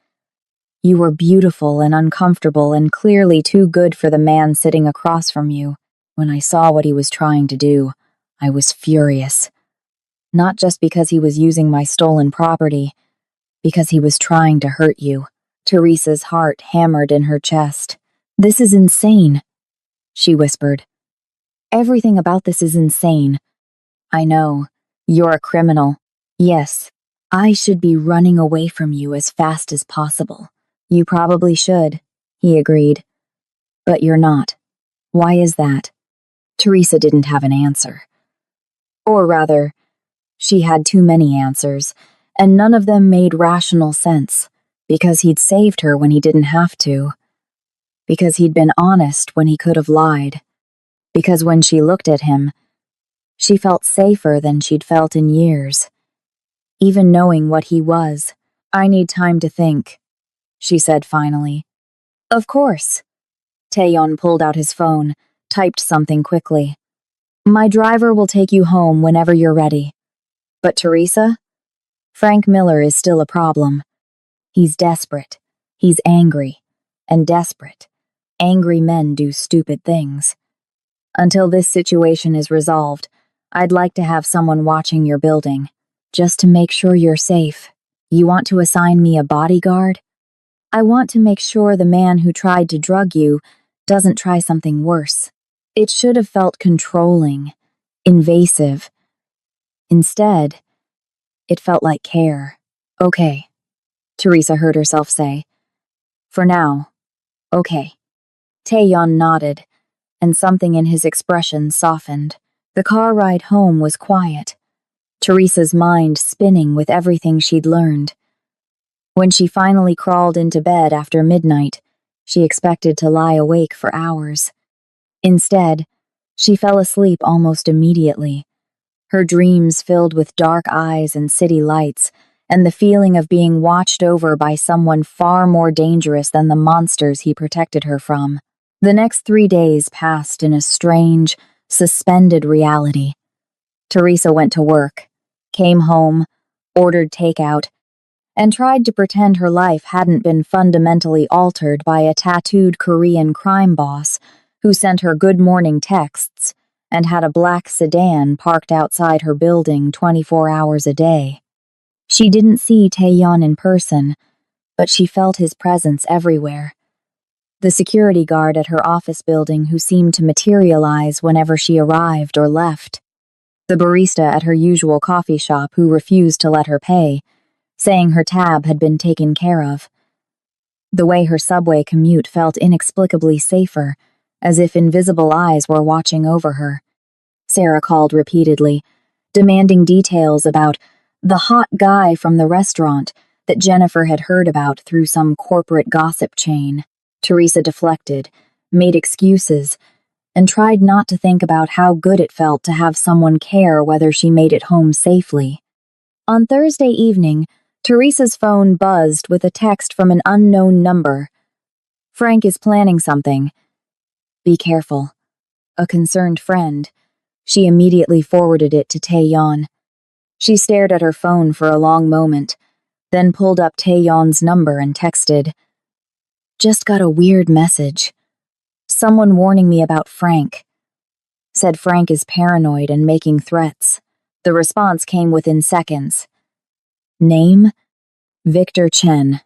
You were beautiful and uncomfortable and clearly too good for the man sitting across from you. When I saw what he was trying to do, I was furious. Not just because he was using my stolen property, because he was trying to hurt you. Teresa's heart hammered in her chest. This is insane, she whispered. Everything about this is insane. I know. You're a criminal. Yes, I should be running away from you as fast as possible. You probably should, he agreed. But you're not. Why is that? Teresa didn't have an answer. Or rather, she had too many answers, and none of them made rational sense, because he'd saved her when he didn't have to. Because he'd been honest when he could have lied. Because when she looked at him, she felt safer than she'd felt in years. Even knowing what he was, I need time to think, she said finally. Of course. Taeyeon pulled out his phone, typed something quickly. My driver will take you home whenever you're ready. But Teresa? Frank Miller is still a problem. He's desperate. He's angry. And desperate. Angry men do stupid things. Until this situation is resolved, I'd like to have someone watching your building, just to make sure you're safe. You want to assign me a bodyguard? I want to make sure the man who tried to drug you doesn't try something worse. It should have felt controlling, invasive. Instead, it felt like care. Okay, Teresa heard herself say. For now, okay. Taeyeon nodded, and something in his expression softened. The car ride home was quiet, Teresa's mind spinning with everything she'd learned. When she finally crawled into bed after midnight, she expected to lie awake for hours. Instead, she fell asleep almost immediately, her dreams filled with dark eyes and city lights, and the feeling of being watched over by someone far more dangerous than the monsters he protected her from. The next 3 days passed in a strange, suspended reality. Teresa went to work, came home, ordered takeout, and tried to pretend her life hadn't been fundamentally altered by a tattooed Korean crime boss who sent her good morning texts and had a black sedan parked outside her building 24 hours a day. She didn't see Taeyeon in person, but she felt his presence everywhere. The security guard at her office building who seemed to materialize whenever she arrived or left. The barista at her usual coffee shop who refused to let her pay, saying her tab had been taken care of. The way her subway commute felt inexplicably safer, as if invisible eyes were watching over her. Sarah called repeatedly, demanding details about the hot guy from the restaurant that Jennifer had heard about through some corporate gossip chain. Teresa deflected, made excuses, and tried not to think about how good it felt to have someone care whether she made it home safely. On Thursday evening, Teresa's phone buzzed with a text from an unknown number. Frank is planning something. Be careful. A concerned friend. She immediately forwarded it to Taeyeon. She stared at her phone for a long moment, then pulled up Taeyeon's number and texted, Just got a weird message. Someone warning me about Frank. Said Frank is paranoid and making threats. The response came within seconds. Name? Victor Chen.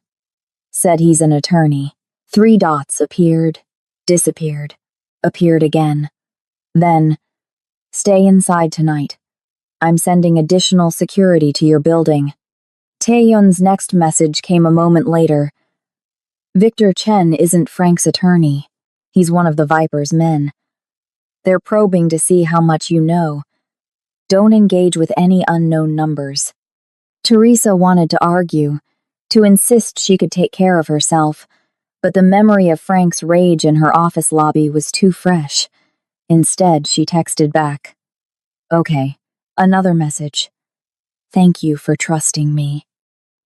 Said he's an attorney. 3 dots appeared, disappeared, appeared again. Then, stay inside tonight. I'm sending additional security to your building. Taeyeon's next message came a moment later. Victor Chen isn't Frank's attorney. He's one of the Viper's men. They're probing to see how much you know. Don't engage with any unknown numbers. Teresa wanted to argue, to insist she could take care of herself, but the memory of Frank's rage in her office lobby was too fresh. Instead, she texted back. Okay, another message. Thank you for trusting me.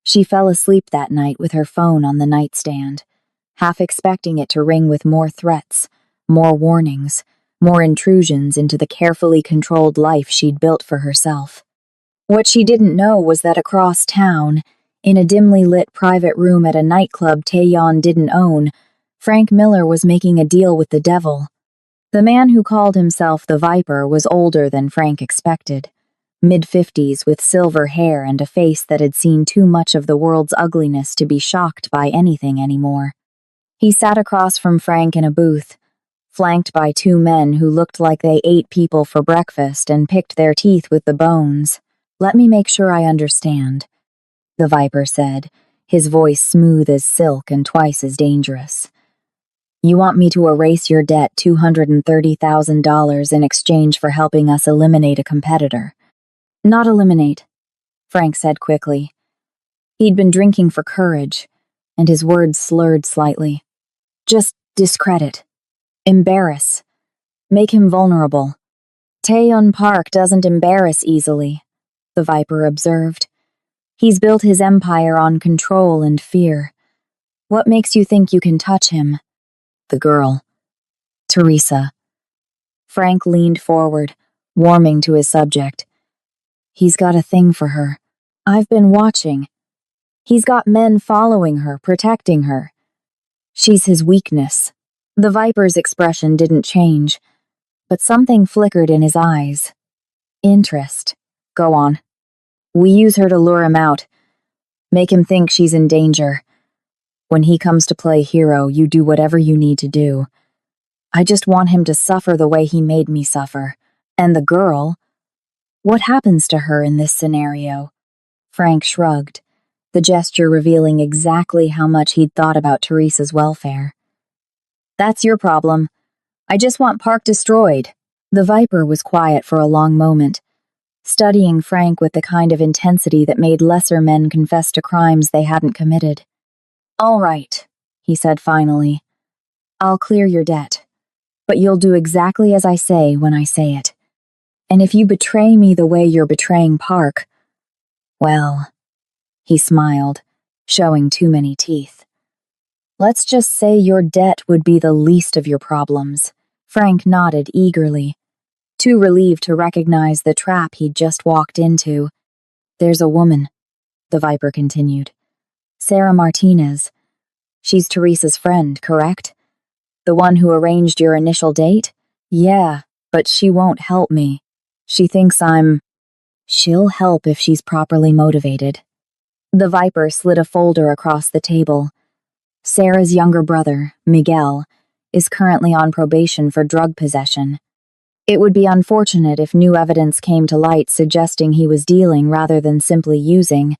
She fell asleep that night with her phone on the nightstand, half expecting it to ring with more threats, more warnings, more intrusions into the carefully controlled life she'd built for herself. What she didn't know was that across town, in a dimly lit private room at a nightclub Taeyeon didn't own, Frank Miller was making a deal with the devil. The man who called himself the Viper was older than Frank expected, mid-50s with silver hair and a face that had seen too much of the world's ugliness to be shocked by anything anymore. He sat across from Frank in a booth, flanked by 2 men who looked like they ate people for breakfast and picked their teeth with the bones. Let me make sure I understand, the Viper said, his voice smooth as silk and twice as dangerous. You want me to erase your debt $230,000 in exchange for helping us eliminate a competitor? Not eliminate, Frank said quickly. He'd been drinking for courage, and his words slurred slightly. Just discredit. Embarrass. Make him vulnerable. Taeyeon Park doesn't embarrass easily, the Viper observed. He's built his empire on control and fear. What makes you think you can touch him? The girl. Teresa. Frank leaned forward, warming to his subject. He's got a thing for her. I've been watching. He's got men following her, protecting her. She's his weakness. The Viper's expression didn't change, but something flickered in his eyes. Interest. Go on. We use her to lure him out, make him think she's in danger. When he comes to play hero, you do whatever you need to do. I just want him to suffer the way he made me suffer. And the girl, what happens to her in this scenario? Frank shrugged, the gesture revealing exactly how much he'd thought about Teresa's welfare. That's your problem. I just want Park destroyed. The Viper was quiet for a long moment, studying Frank with the kind of intensity that made lesser men confess to crimes they hadn't committed. All right, he said finally. I'll clear your debt, but you'll do exactly as I say when I say it. And if you betray me the way you're betraying Park, well, he smiled, showing too many teeth. Let's just say your debt would be the least of your problems. Frank nodded eagerly, too relieved to recognize the trap he'd just walked into. There's a woman, the Viper continued. Sarah Martinez. She's Teresa's friend, correct? The one who arranged your initial date? Yeah, but she won't help me. She thinks She'll help if she's properly motivated. The Viper slid a folder across the table. Sarah's younger brother, Miguel, is currently on probation for drug possession. It would be unfortunate if new evidence came to light suggesting he was dealing rather than simply using.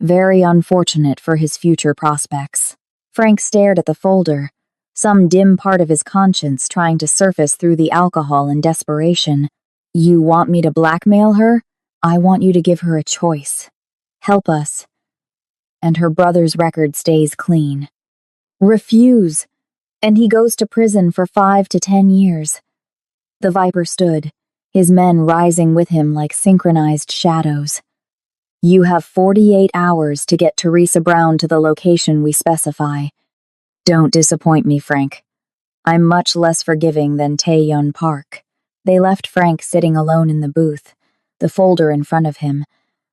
Very unfortunate for his future prospects. Frank stared at the folder, some dim part of his conscience trying to surface through the alcohol and desperation. You want me to blackmail her? I want you to give her a choice. Help us. And her brother's record stays clean. Refuse, and he goes to prison for 5 to 10 years. The Viper stood, his men rising with him like synchronized shadows. You have 48 hours to get Teresa Brown to the location we specify. Don't disappoint me, Frank. I'm much less forgiving than Tae-Yun Park. They left Frank sitting alone in the booth, the folder in front of him,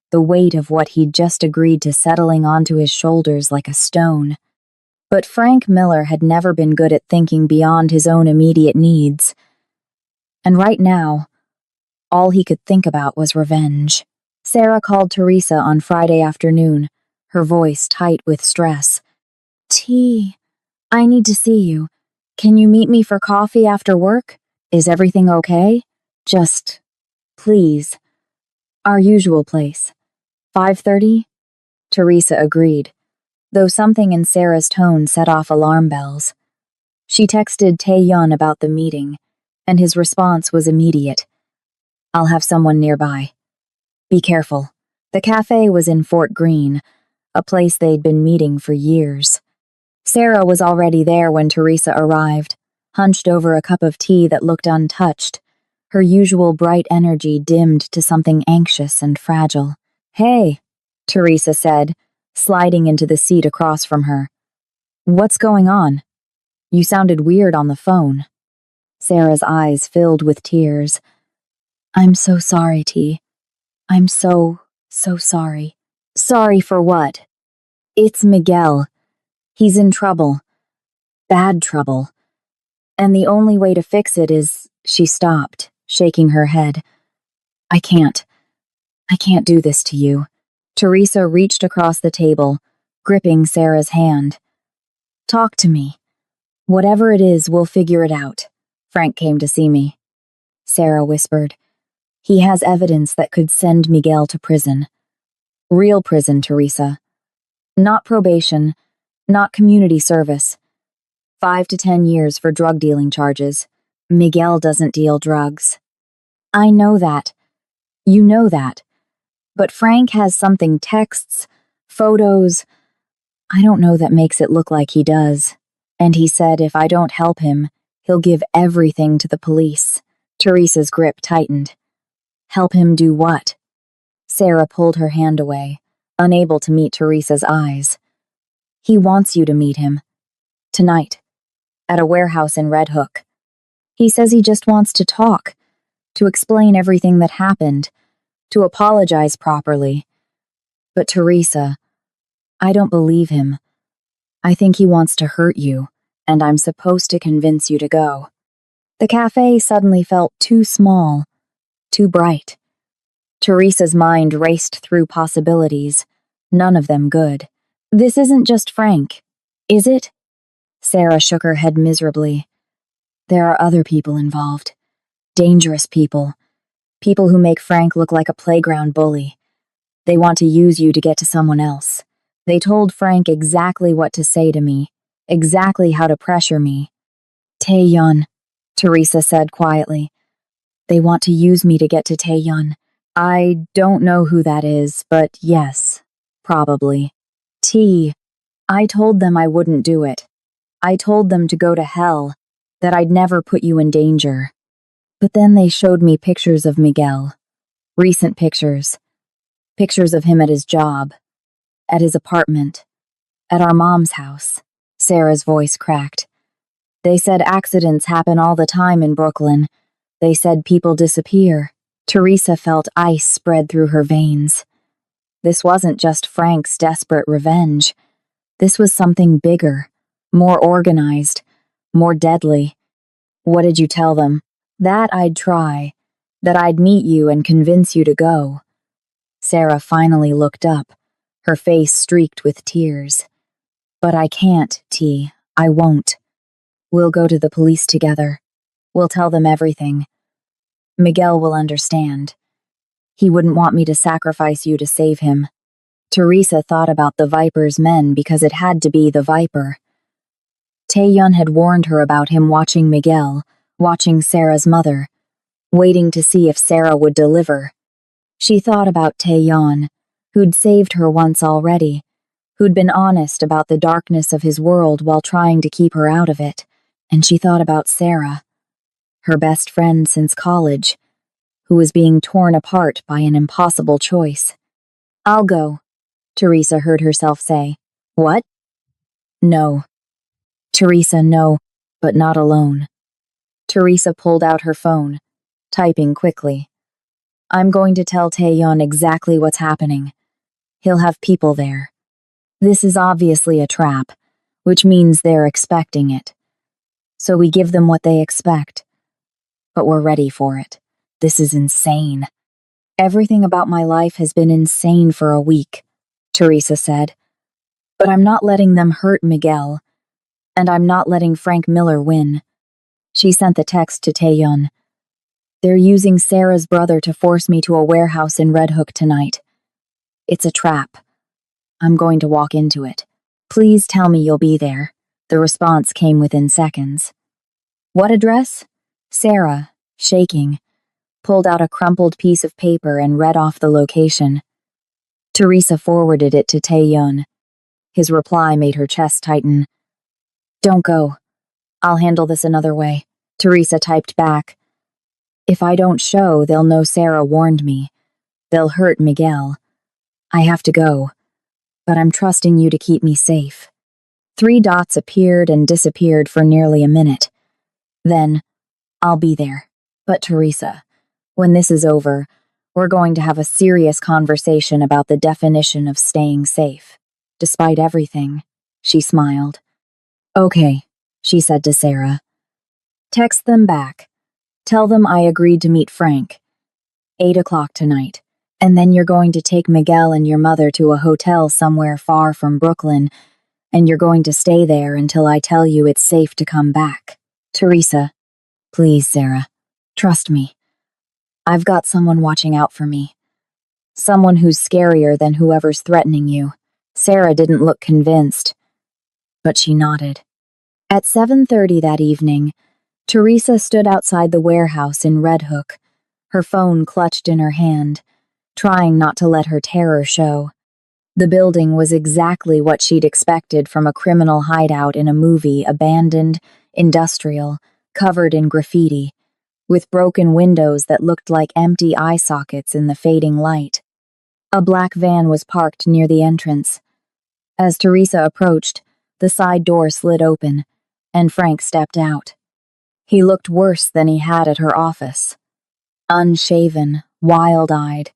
the weight of what he'd just agreed to settling onto his shoulders like a stone. But Frank Miller had never been good at thinking beyond his own immediate needs. And right now, all he could think about was revenge. Sarah called Teresa on Friday afternoon, her voice tight with stress. T, I need to see you. Can you meet me for coffee after work? Is everything okay? Just, please. Our usual place. 5:30? Teresa agreed, though something in Sarah's tone set off alarm bells. She texted Tae-Yun about the meeting, and his response was immediate. I'll have someone nearby. Be careful. The cafe was in Fort Greene, a place they'd been meeting for years. Sarah was already there when Teresa arrived, hunched over a cup of tea that looked untouched, her usual bright energy dimmed to something anxious and fragile. Hey, Teresa said, sliding into the seat across from her. What's going on? You sounded weird on the phone. Sarah's eyes filled with tears. I'm so sorry, T. I'm so sorry. Sorry for what? It's Miguel. He's in trouble. Bad trouble. And the only way to fix it is, she stopped, shaking her head. I can't do this to you. Teresa reached across the table, gripping Sarah's hand. Talk to me. Whatever it is, we'll figure it out. Frank came to see me. Sarah whispered. He has evidence that could send Miguel to prison. Real prison, Teresa. Not probation, not community service. 5 to 10 years for drug dealing charges. Miguel doesn't deal drugs. I know that. You know that. But Frank has something, texts, photos. I don't know, that makes it look like he does. And he said if I don't help him, he'll give everything to the police. Teresa's grip tightened. Help him do what? Sarah pulled her hand away, unable to meet Teresa's eyes. He wants you to meet him. Tonight. At a warehouse in Red Hook. He says he just wants to talk, to explain everything that happened, to apologize properly. But Teresa, I don't believe him. I think he wants to hurt you, and I'm supposed to convince you to go. The cafe suddenly felt too small, too bright. Teresa's mind raced through possibilities, none of them good. This isn't just Frank, is it? Sarah shook her head miserably. There are other people involved. Dangerous people. People who make Frank look like a playground bully. They want to use you to get to someone else. They told Frank exactly what to say to me, exactly how to pressure me. Taeyeon, Teresa said quietly. They want to use me to get to Taeyeon. I don't know who that is, but yes, probably. I told them I wouldn't do it. I told them to go to hell, that I'd never put you in danger. But then they showed me pictures of Miguel. Recent pictures. Pictures of him at his job, at his apartment, at our mom's house. Sarah's voice cracked. They said accidents happen all the time in Brooklyn. They said people disappear. Teresa felt ice spread through her veins. This wasn't just Frank's desperate revenge. This was something bigger, more organized, more deadly. What did you tell them? That I'd try, that I'd meet you and convince you to go. Sarah finally looked up, her face streaked with tears. But I can't, T. I won't. We'll go to the police together. We'll tell them everything. Miguel will understand. He wouldn't want me to sacrifice you to save him. Teresa thought about the Viper's men because it had to be the Viper. Taeyeon had warned her about him watching Miguel, watching Sarah's mother, waiting to see if Sarah would deliver. She thought about Taeyeon, who'd saved her once already, who'd been honest about the darkness of his world while trying to keep her out of it, and she thought about Sarah, her best friend since college, who was being torn apart by an impossible choice. I'll go, Teresa heard herself say. What? No. Teresa, no, but not alone. Teresa pulled out her phone, typing quickly. I'm going to tell Taeyeon exactly what's happening. He'll have people there. This is obviously a trap, which means they're expecting it. So we give them what they expect. But we're ready for it. This is insane. Everything about my life has been insane for a week, Teresa said. But I'm not letting them hurt Miguel. And I'm not letting Frank Miller win. She sent the text to Taeyeon. They're using Sarah's brother to force me to a warehouse in Red Hook tonight. It's a trap. I'm going to walk into it. Please tell me you'll be there. The response came within seconds. What address? Sarah, shaking, pulled out a crumpled piece of paper and read off the location. Teresa forwarded it to Taeyeon. His reply made her chest tighten. Don't go. I'll handle this another way, Teresa typed back. If I don't show, they'll know Sarah warned me. They'll hurt Miguel. I have to go, but I'm trusting you to keep me safe. 3 dots appeared and disappeared for nearly a minute. Then, I'll be there. But Teresa, when this is over, we're going to have a serious conversation about the definition of staying safe. Despite everything, she smiled. Okay, she said to Sarah. Text them back. Tell them I agreed to meet Frank. 8 o'clock tonight. And then you're going to take Miguel and your mother to a hotel somewhere far from Brooklyn, and you're going to stay there until I tell you it's safe to come back. Teresa, please, Sarah, trust me. I've got someone watching out for me. Someone who's scarier than whoever's threatening you. Sarah didn't look convinced, but she nodded. At 7:30 that evening, Teresa stood outside the warehouse in Red Hook, her phone clutched in her hand, trying not to let her terror show. The building was exactly what she'd expected from a criminal hideout in a movie, abandoned, industrial, covered in graffiti, with broken windows that looked like empty eye sockets in the fading light. A black van was parked near the entrance. As Teresa approached, the side door slid open, and Frank stepped out. He looked worse than he had at her office. Unshaven, wild-eyed,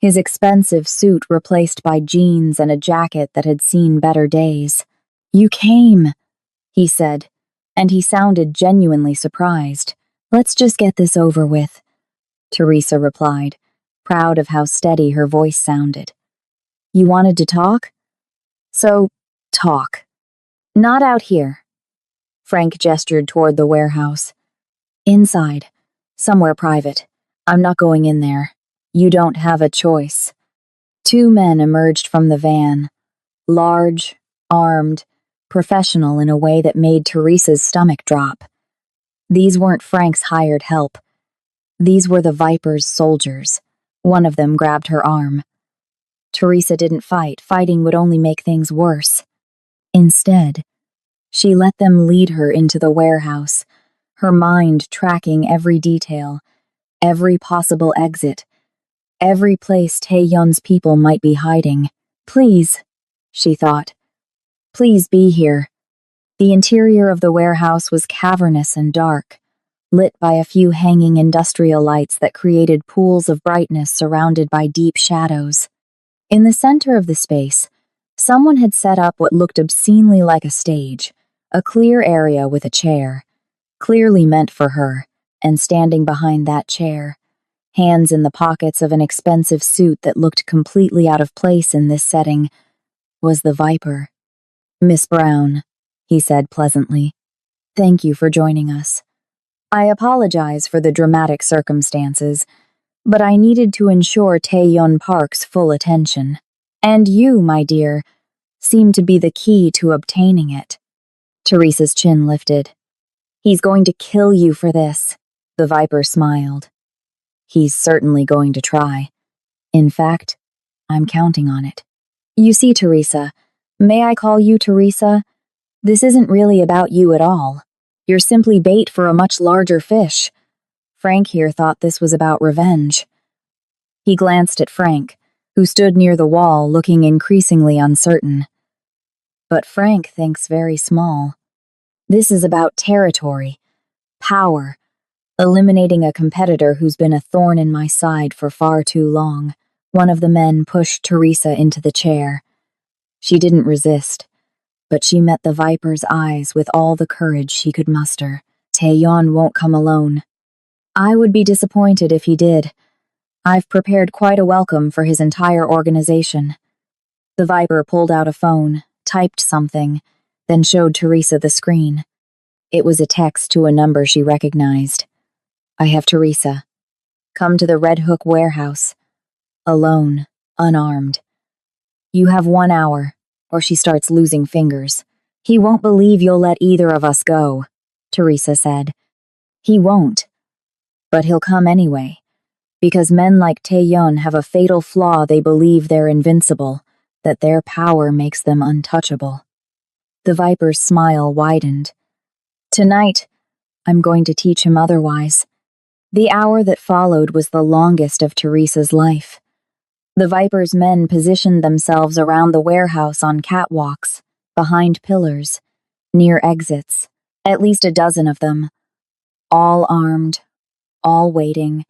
his expensive suit replaced by jeans and a jacket that had seen better days. "You came," he said, and he sounded genuinely surprised. "Let's just get this over with," Teresa replied, proud of how steady her voice sounded. "You wanted to talk? So, talk. Not out here." Frank gestured toward the warehouse. "Inside. Somewhere private. I'm not going in there. You don't have a choice." Two men emerged from the van, large, armed, professional in a way that made Teresa's stomach drop. These weren't Frank's hired help. These were the Viper's soldiers. One of them grabbed her arm. Teresa didn't fight. Fighting would only make things worse. Instead, she let them lead her into the warehouse, her mind tracking every detail, every possible exit, every place Taeyun's people might be hiding. "Please," she thought. "Please be here." The interior of the warehouse was cavernous and dark, lit by a few hanging industrial lights that created pools of brightness surrounded by deep shadows. In the center of the space, someone had set up what looked obscenely like a stage, a clear area with a chair, clearly meant for her, and standing behind that chair, hands in the pockets of an expensive suit that looked completely out of place in this setting, was the Viper. "Miss Brown," he said pleasantly, "thank you for joining us. I apologize for the dramatic circumstances, but I needed to ensure Taeyun Park's full attention. And you, my dear, seem to be the key to obtaining it." Teresa's chin lifted. "He's going to kill you for this," the Viper smiled. "He's certainly going to try. In fact, I'm counting on it. You see, Teresa, may I call you Teresa? This isn't really about you at all. You're simply bait for a much larger fish. Frank here thought this was about revenge." He glanced at Frank, who stood near the wall looking increasingly uncertain. "But Frank thinks very small. This is about territory, power, eliminating a competitor who's been a thorn in my side for far too long." One of the men pushed Teresa into the chair. She didn't resist, but she met the Viper's eyes with all the courage she could muster. "Taeyun won't come alone. I would be disappointed if he did. I've prepared quite a welcome for his entire organization." The Viper pulled out a phone, typed something, then showed Teresa the screen. It was a text to a number she recognized. "I have Teresa. Come to the Red Hook warehouse. Alone, unarmed. You have 1 hour, or she starts losing fingers. He won't believe you'll let either of us go," Teresa said. "He won't. But he'll come anyway, because men like Taeyun have a fatal flaw. They believe they're invincible, that their power makes them untouchable." The Viper's smile widened. "Tonight, I'm going to teach him otherwise." The hour that followed was the longest of Teresa's life. The Viper's men positioned themselves around the warehouse on catwalks, behind pillars, near exits, at least a dozen of them, all armed, all waiting.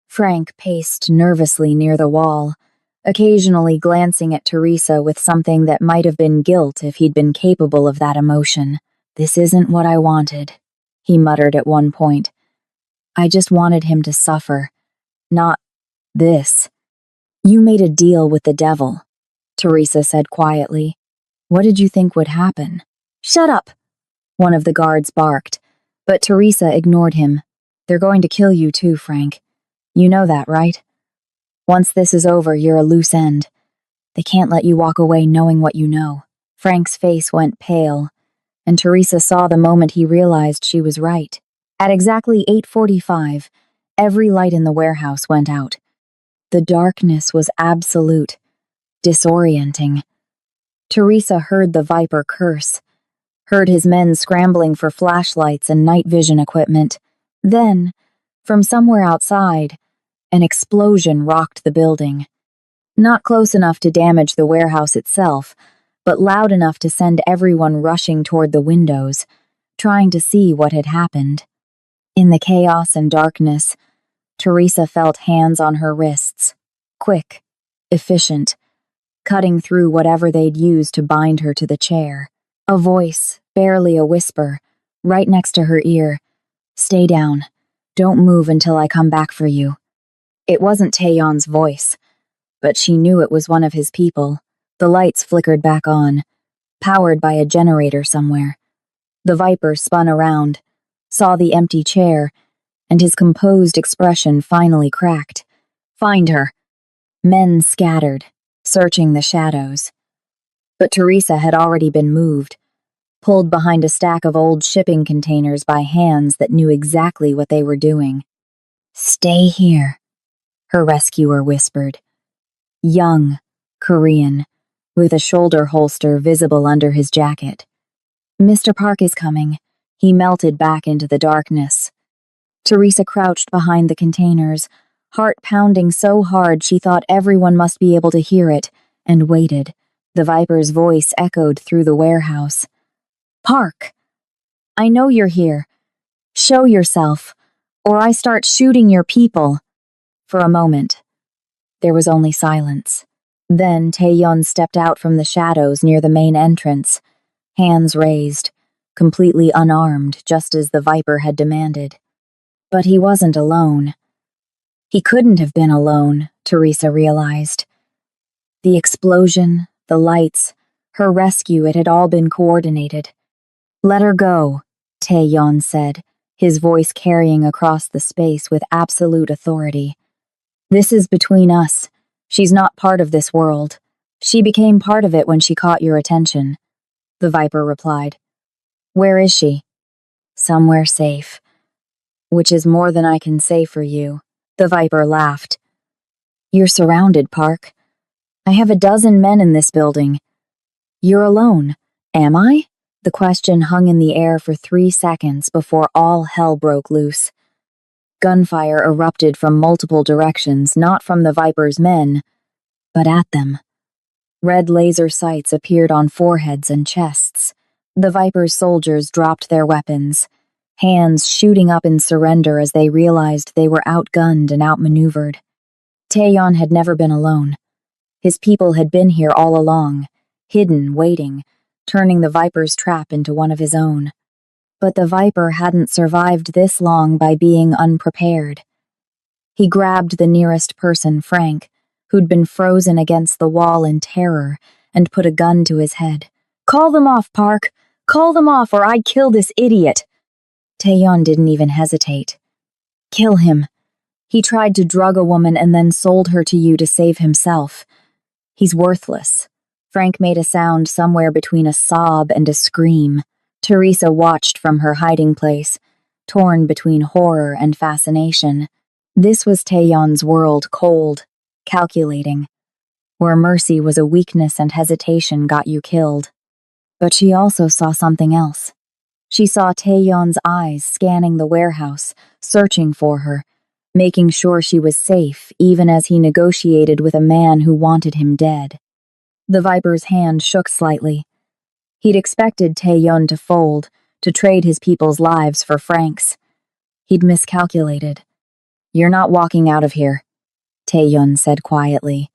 Frank paced nervously near the wall, occasionally glancing at Teresa with something that might have been guilt if he'd been capable of that emotion. "This isn't what I wanted," he muttered at one point. "I just wanted him to suffer, not this." "You made a deal with the devil," Teresa said quietly. "What did you think would happen?" "Shut up," one of the guards barked, but Teresa ignored him. "They're going to kill you too, Frank. You know that, right? Once this is over, you're a loose end. They can't let you walk away knowing what you know." Frank's face went pale, and Teresa saw the moment he realized she was right. At exactly 8:45, every light in the warehouse went out. The darkness was absolute, disorienting. Teresa heard the Viper curse, heard his men scrambling for flashlights and night vision equipment. Then, from somewhere outside, an explosion rocked the building. Not close enough to damage the warehouse itself, but loud enough to send everyone rushing toward the windows, trying to see what had happened. In the chaos and darkness, Teresa felt hands on her wrists, quick, efficient, cutting through whatever they'd used to bind her to the chair. A voice, barely a whisper, right next to her ear. "Stay down. Don't move until I come back for you." It wasn't Taeyeon's voice, but she knew it was one of his people. The lights flickered back on, powered by a generator somewhere. The Viper spun around, saw the empty chair, and his composed expression finally cracked. "Find her." Men scattered, searching the shadows. But Teresa had already been moved, pulled behind a stack of old shipping containers by hands that knew exactly what they were doing. "Stay here," her rescuer whispered. Young, Korean, with a shoulder holster visible under his jacket. "Mr. Park is coming." He melted back into the darkness. Teresa crouched behind the containers, heart pounding so hard she thought everyone must be able to hear it, and waited. The Viper's voice echoed through the warehouse. "Park, I know you're here. Show yourself, or I start shooting your people." For a moment, there was only silence. Then Taeyeon stepped out from the shadows near the main entrance, hands raised, completely unarmed, just as the Viper had demanded. But he wasn't alone. He couldn't have been alone, Teresa realized. The explosion, the lights, her rescue, it had all been coordinated. "Let her go," Taeyeon said, his voice carrying across the space with absolute authority. "This is between us. She's not part of this world. She became part of it when she caught your attention." The Viper replied. "Where is she?" "Somewhere safe. Which is more than I can say for you." The Viper laughed. "You're surrounded, Park. I have a dozen men in this building. You're alone. Am I?" The question hung in the air for 3 seconds before all hell broke loose. Gunfire erupted from multiple directions, not from the Viper's men, but at them. Red laser sights appeared on foreheads and chests. The Viper's soldiers dropped their weapons, hands shooting up in surrender as they realized they were outgunned and outmaneuvered. Taeyeon had never been alone. His people had been here all along, hidden, waiting, turning the Viper's trap into one of his own. But the Viper hadn't survived this long by being unprepared. He grabbed the nearest person, Frank, who'd been frozen against the wall in terror, and put a gun to his head. "Call them off, Park! Call them off, or I kill this idiot!" Taeyeon didn't even hesitate. "Kill him. He tried to drug a woman and then sold her to you to save himself. He's worthless." Frank made a sound somewhere between a sob and a scream. Teresa watched from her hiding place, torn between horror and fascination. This was Taeyeon's world, cold, calculating, where mercy was a weakness and hesitation got you killed. But she also saw something else. She saw Taeyeon's eyes scanning the warehouse, searching for her, making sure she was safe even as he negotiated with a man who wanted him dead. The Viper's hand shook slightly. He'd expected Taeyeon to fold, to trade his people's lives for Frank's. He'd miscalculated. "You're not walking out of here," Taeyeon said quietly.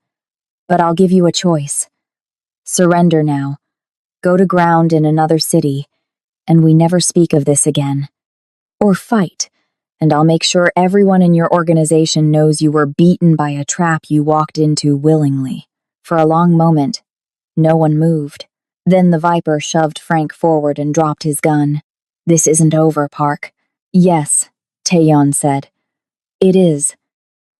"But I'll give you a choice. Surrender now. Go to ground in another city, and we never speak of this again. Or fight, and I'll make sure everyone in your organization knows you were beaten by a trap you walked into willingly." For a long moment, no one moved. Then the Viper shoved Frank forward and dropped his gun. "This isn't over, Park." "Yes," Taeyeon said. "It is."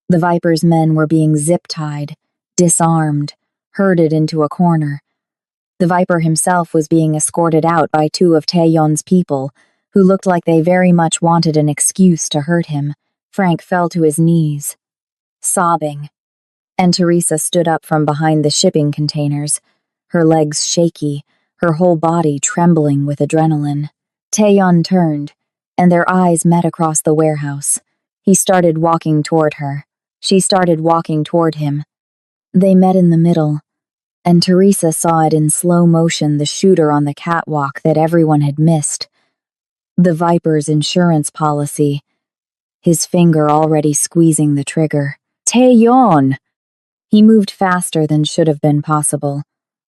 The Viper's men were being zip-tied, disarmed, herded into a corner. The Viper himself was being escorted out by 2 of Taeyeon's people, who looked like they very much wanted an excuse to hurt him. Frank fell to his knees, sobbing, and Teresa stood up from behind the shipping containers, her legs shaky, her whole body trembling with adrenaline. Taeyeon turned, and their eyes met across the warehouse. He started walking toward her. She started walking toward him. They met in the middle, and Teresa saw it in slow motion, the shooter on the catwalk that everyone had missed. The Viper's insurance policy, his finger already squeezing the trigger. Taeyeon! He moved faster than should have been possible,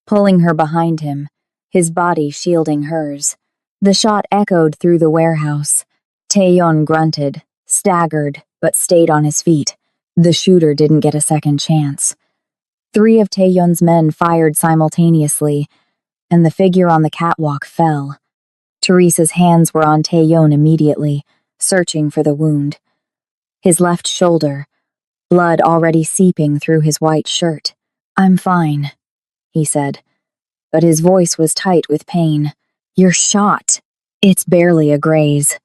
pulling her behind him, his body shielding hers. The shot echoed through the warehouse. Taeyeon grunted, staggered, but stayed on his feet. The shooter didn't get a second chance. 3 of Taeyeon's men fired simultaneously, and the figure on the catwalk fell. Teresa's hands were on Taeyeon immediately, searching for the wound. His left shoulder, blood already seeping through his white shirt. "I'm fine," he said, but his voice was tight with pain. "You're shot. It's barely a graze."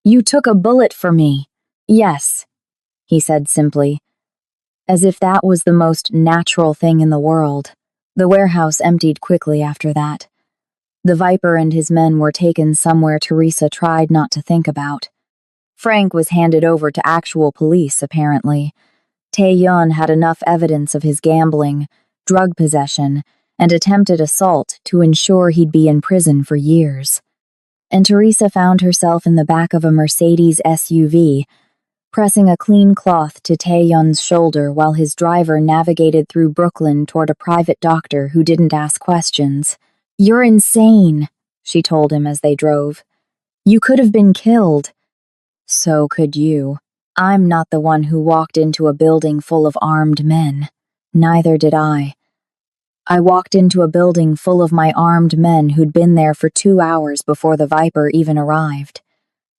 "You took a bullet for me." "Yes," he said simply, as if that was the most natural thing in the world. The warehouse emptied quickly after that. The Viper and his men were taken somewhere Teresa tried not to think about. Frank was handed over to actual police, apparently. Taeyeon had enough evidence of his gambling, drug possession, and attempted assault to ensure he'd be in prison for years. And Teresa found herself in the back of a Mercedes SUV, pressing a clean cloth to Taeyeon's shoulder while his driver navigated through Brooklyn toward a private doctor who didn't ask questions. "You're insane," she told him as they drove. "You could have been killed." "So could you. I'm not the one who walked into a building full of armed men. Neither did I. I walked into a building full of my armed men who'd been there for 2 hours before the Viper even arrived."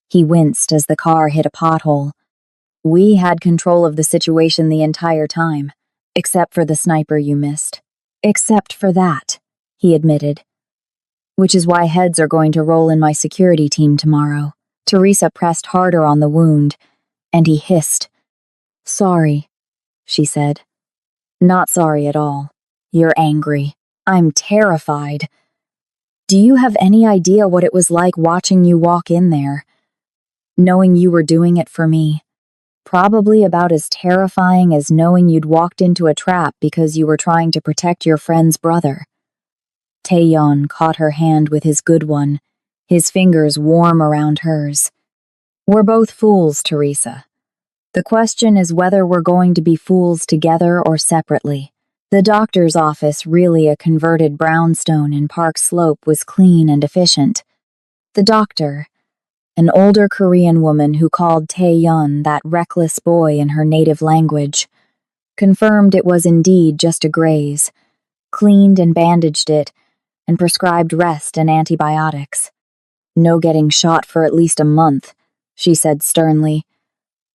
He winced as the car hit a pothole. "We had control of the situation the entire time, except for the sniper you missed." "Except for that," he admitted. "Which is why heads are going to roll in my security team tomorrow." Teresa pressed harder on the wound, and he hissed. "Sorry," she said. "Not sorry at all. You're angry. I'm terrified. Do you have any idea what it was like watching you walk in there? Knowing you were doing it for me. Probably about as terrifying as knowing you'd walked into a trap because you were trying to protect your friend's brother." Taeyeon caught her hand with his good one, his fingers warm around hers. "We're both fools, Teresa. The question is whether we're going to be fools together or separately." The doctor's office, really a converted brownstone in Park Slope, was clean and efficient. The doctor, an older Korean woman who called Taeyeon that reckless boy in her native language, confirmed it was indeed just a graze, cleaned and bandaged it, and prescribed rest and antibiotics. "No getting shot for at least a month," she said sternly.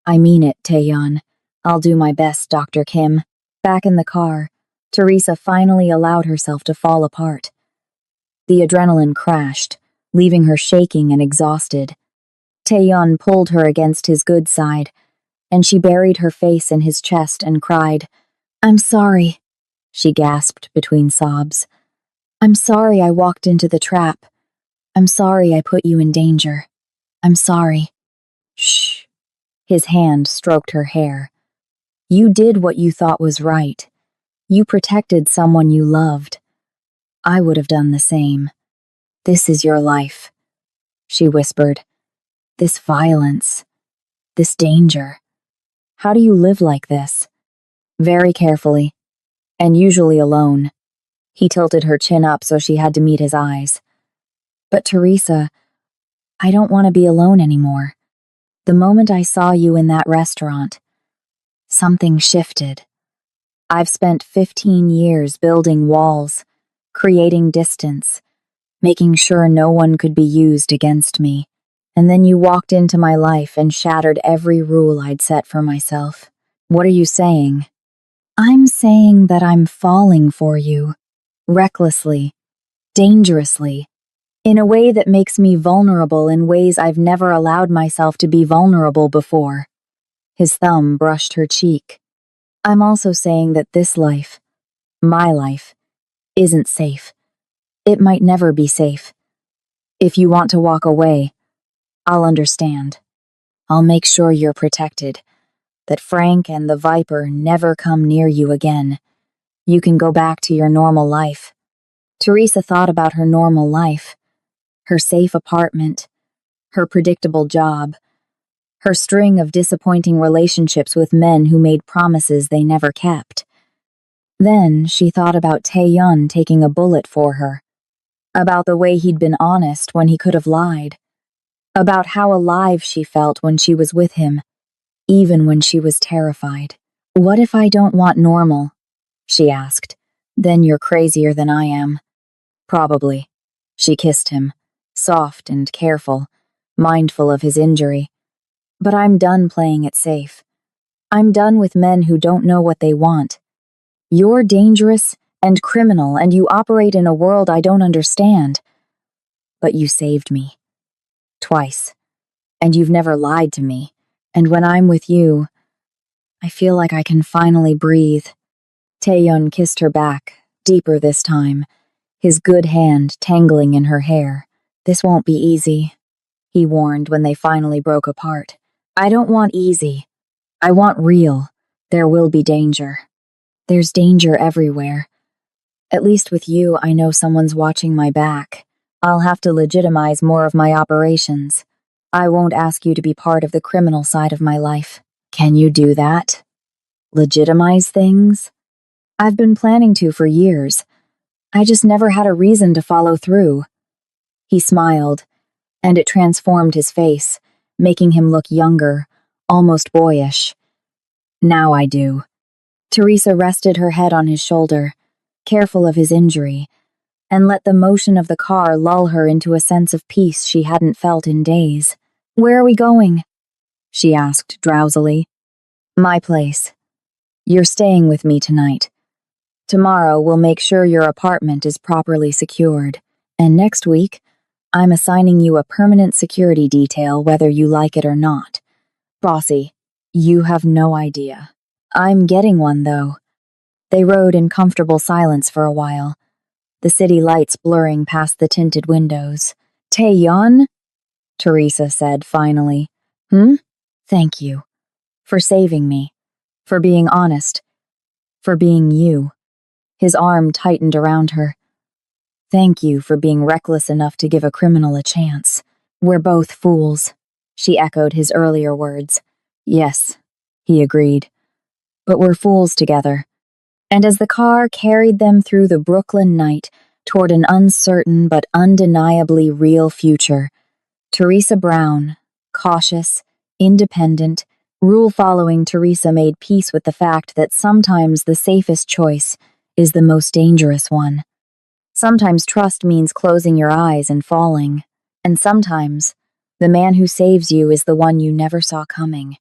"I mean it, Taeyeon. I'll do my best, Dr. Kim." Back in the car, Teresa finally allowed herself to fall apart. The adrenaline crashed, leaving her shaking and exhausted. Taeyeon pulled her against his good side, and she buried her face in his chest and cried. "I'm sorry," she gasped between sobs. "I'm sorry I walked into the trap. I'm sorry I put you in danger. I'm sorry." "Shh." His hand stroked her hair. "You did what you thought was right. You protected someone you loved. I would have done the same. This is your life," she whispered. "This violence, this danger. How do you live like this?" "Very carefully, and usually alone." He tilted her chin up so she had to meet his eyes. "But Teresa, I don't want to be alone anymore. The moment I saw you in that restaurant, something shifted. I've spent 15 years building walls, creating distance, making sure no one could be used against me. And then you walked into my life and shattered every rule I'd set for myself." "What are you saying?" "I'm saying that I'm falling for you. Recklessly. Dangerously. In a way that makes me vulnerable in ways I've never allowed myself to be vulnerable before." His thumb brushed her cheek. "I'm also saying that this life, my life, isn't safe. It might never be safe. If you want to walk away, I'll understand. I'll make sure you're protected, that Frank and the Viper never come near you again. You can go back to your normal life. Teresa thought about her normal life, her safe apartment, her predictable job, her string of disappointing relationships with men who made promises they never kept. Then she thought about Tae-yun taking a bullet for her, about the way he'd been honest when he could have lied, about how alive she felt when she was with him, even when she was terrified. "What if I don't want normal?" she asked. "Then you're crazier than I am." "Probably." She kissed him, soft and careful, mindful of his injury. "But I'm done playing it safe. I'm done with men who don't know what they want. You're dangerous and criminal, and you operate in a world I don't understand. But you saved me. Twice. And you've never lied to me. And when I'm with you, I feel like I can finally breathe." Tae-yun kissed her back, deeper this time, his good hand tangling in her hair. "This won't be easy," he warned when they finally broke apart. "I don't want easy. I want real. There will be danger. There's danger everywhere. At least with you, I know someone's watching my back. I'll have to legitimize more of my operations. I won't ask you to be part of the criminal side of my life." "Can you do that? Legitimize things?" "I've been planning to for years. I just never had a reason to follow through." He smiled, and it transformed his face, making him look younger, almost boyish. "Now I do." Teresa rested her head on his shoulder, careful of his injury, and let the motion of the car lull her into a sense of peace she hadn't felt in days. "Where are we going?" she asked drowsily. "My place. You're staying with me tonight. Tomorrow we'll make sure your apartment is properly secured, and next week I'm assigning you a permanent security detail whether you like it or not. Bossy, you have no idea. I'm getting one, though." They rode in comfortable silence for a while, the city lights blurring past the tinted windows. "Tae-yun?" Teresa said finally. "Thank you. For saving me. For being honest. For being you." His arm tightened around her. "Thank you for being reckless enough to give a criminal a chance. We're both fools." She echoed his earlier words. "Yes," he agreed. "But we're fools together." And as the car carried them through the Brooklyn night toward an uncertain but undeniably real future, Teresa Brown, cautious, independent, rule-following Teresa made peace with the fact that sometimes the safest choice is the most dangerous one. Sometimes trust means closing your eyes and falling, and sometimes the man who saves you is the one you never saw coming.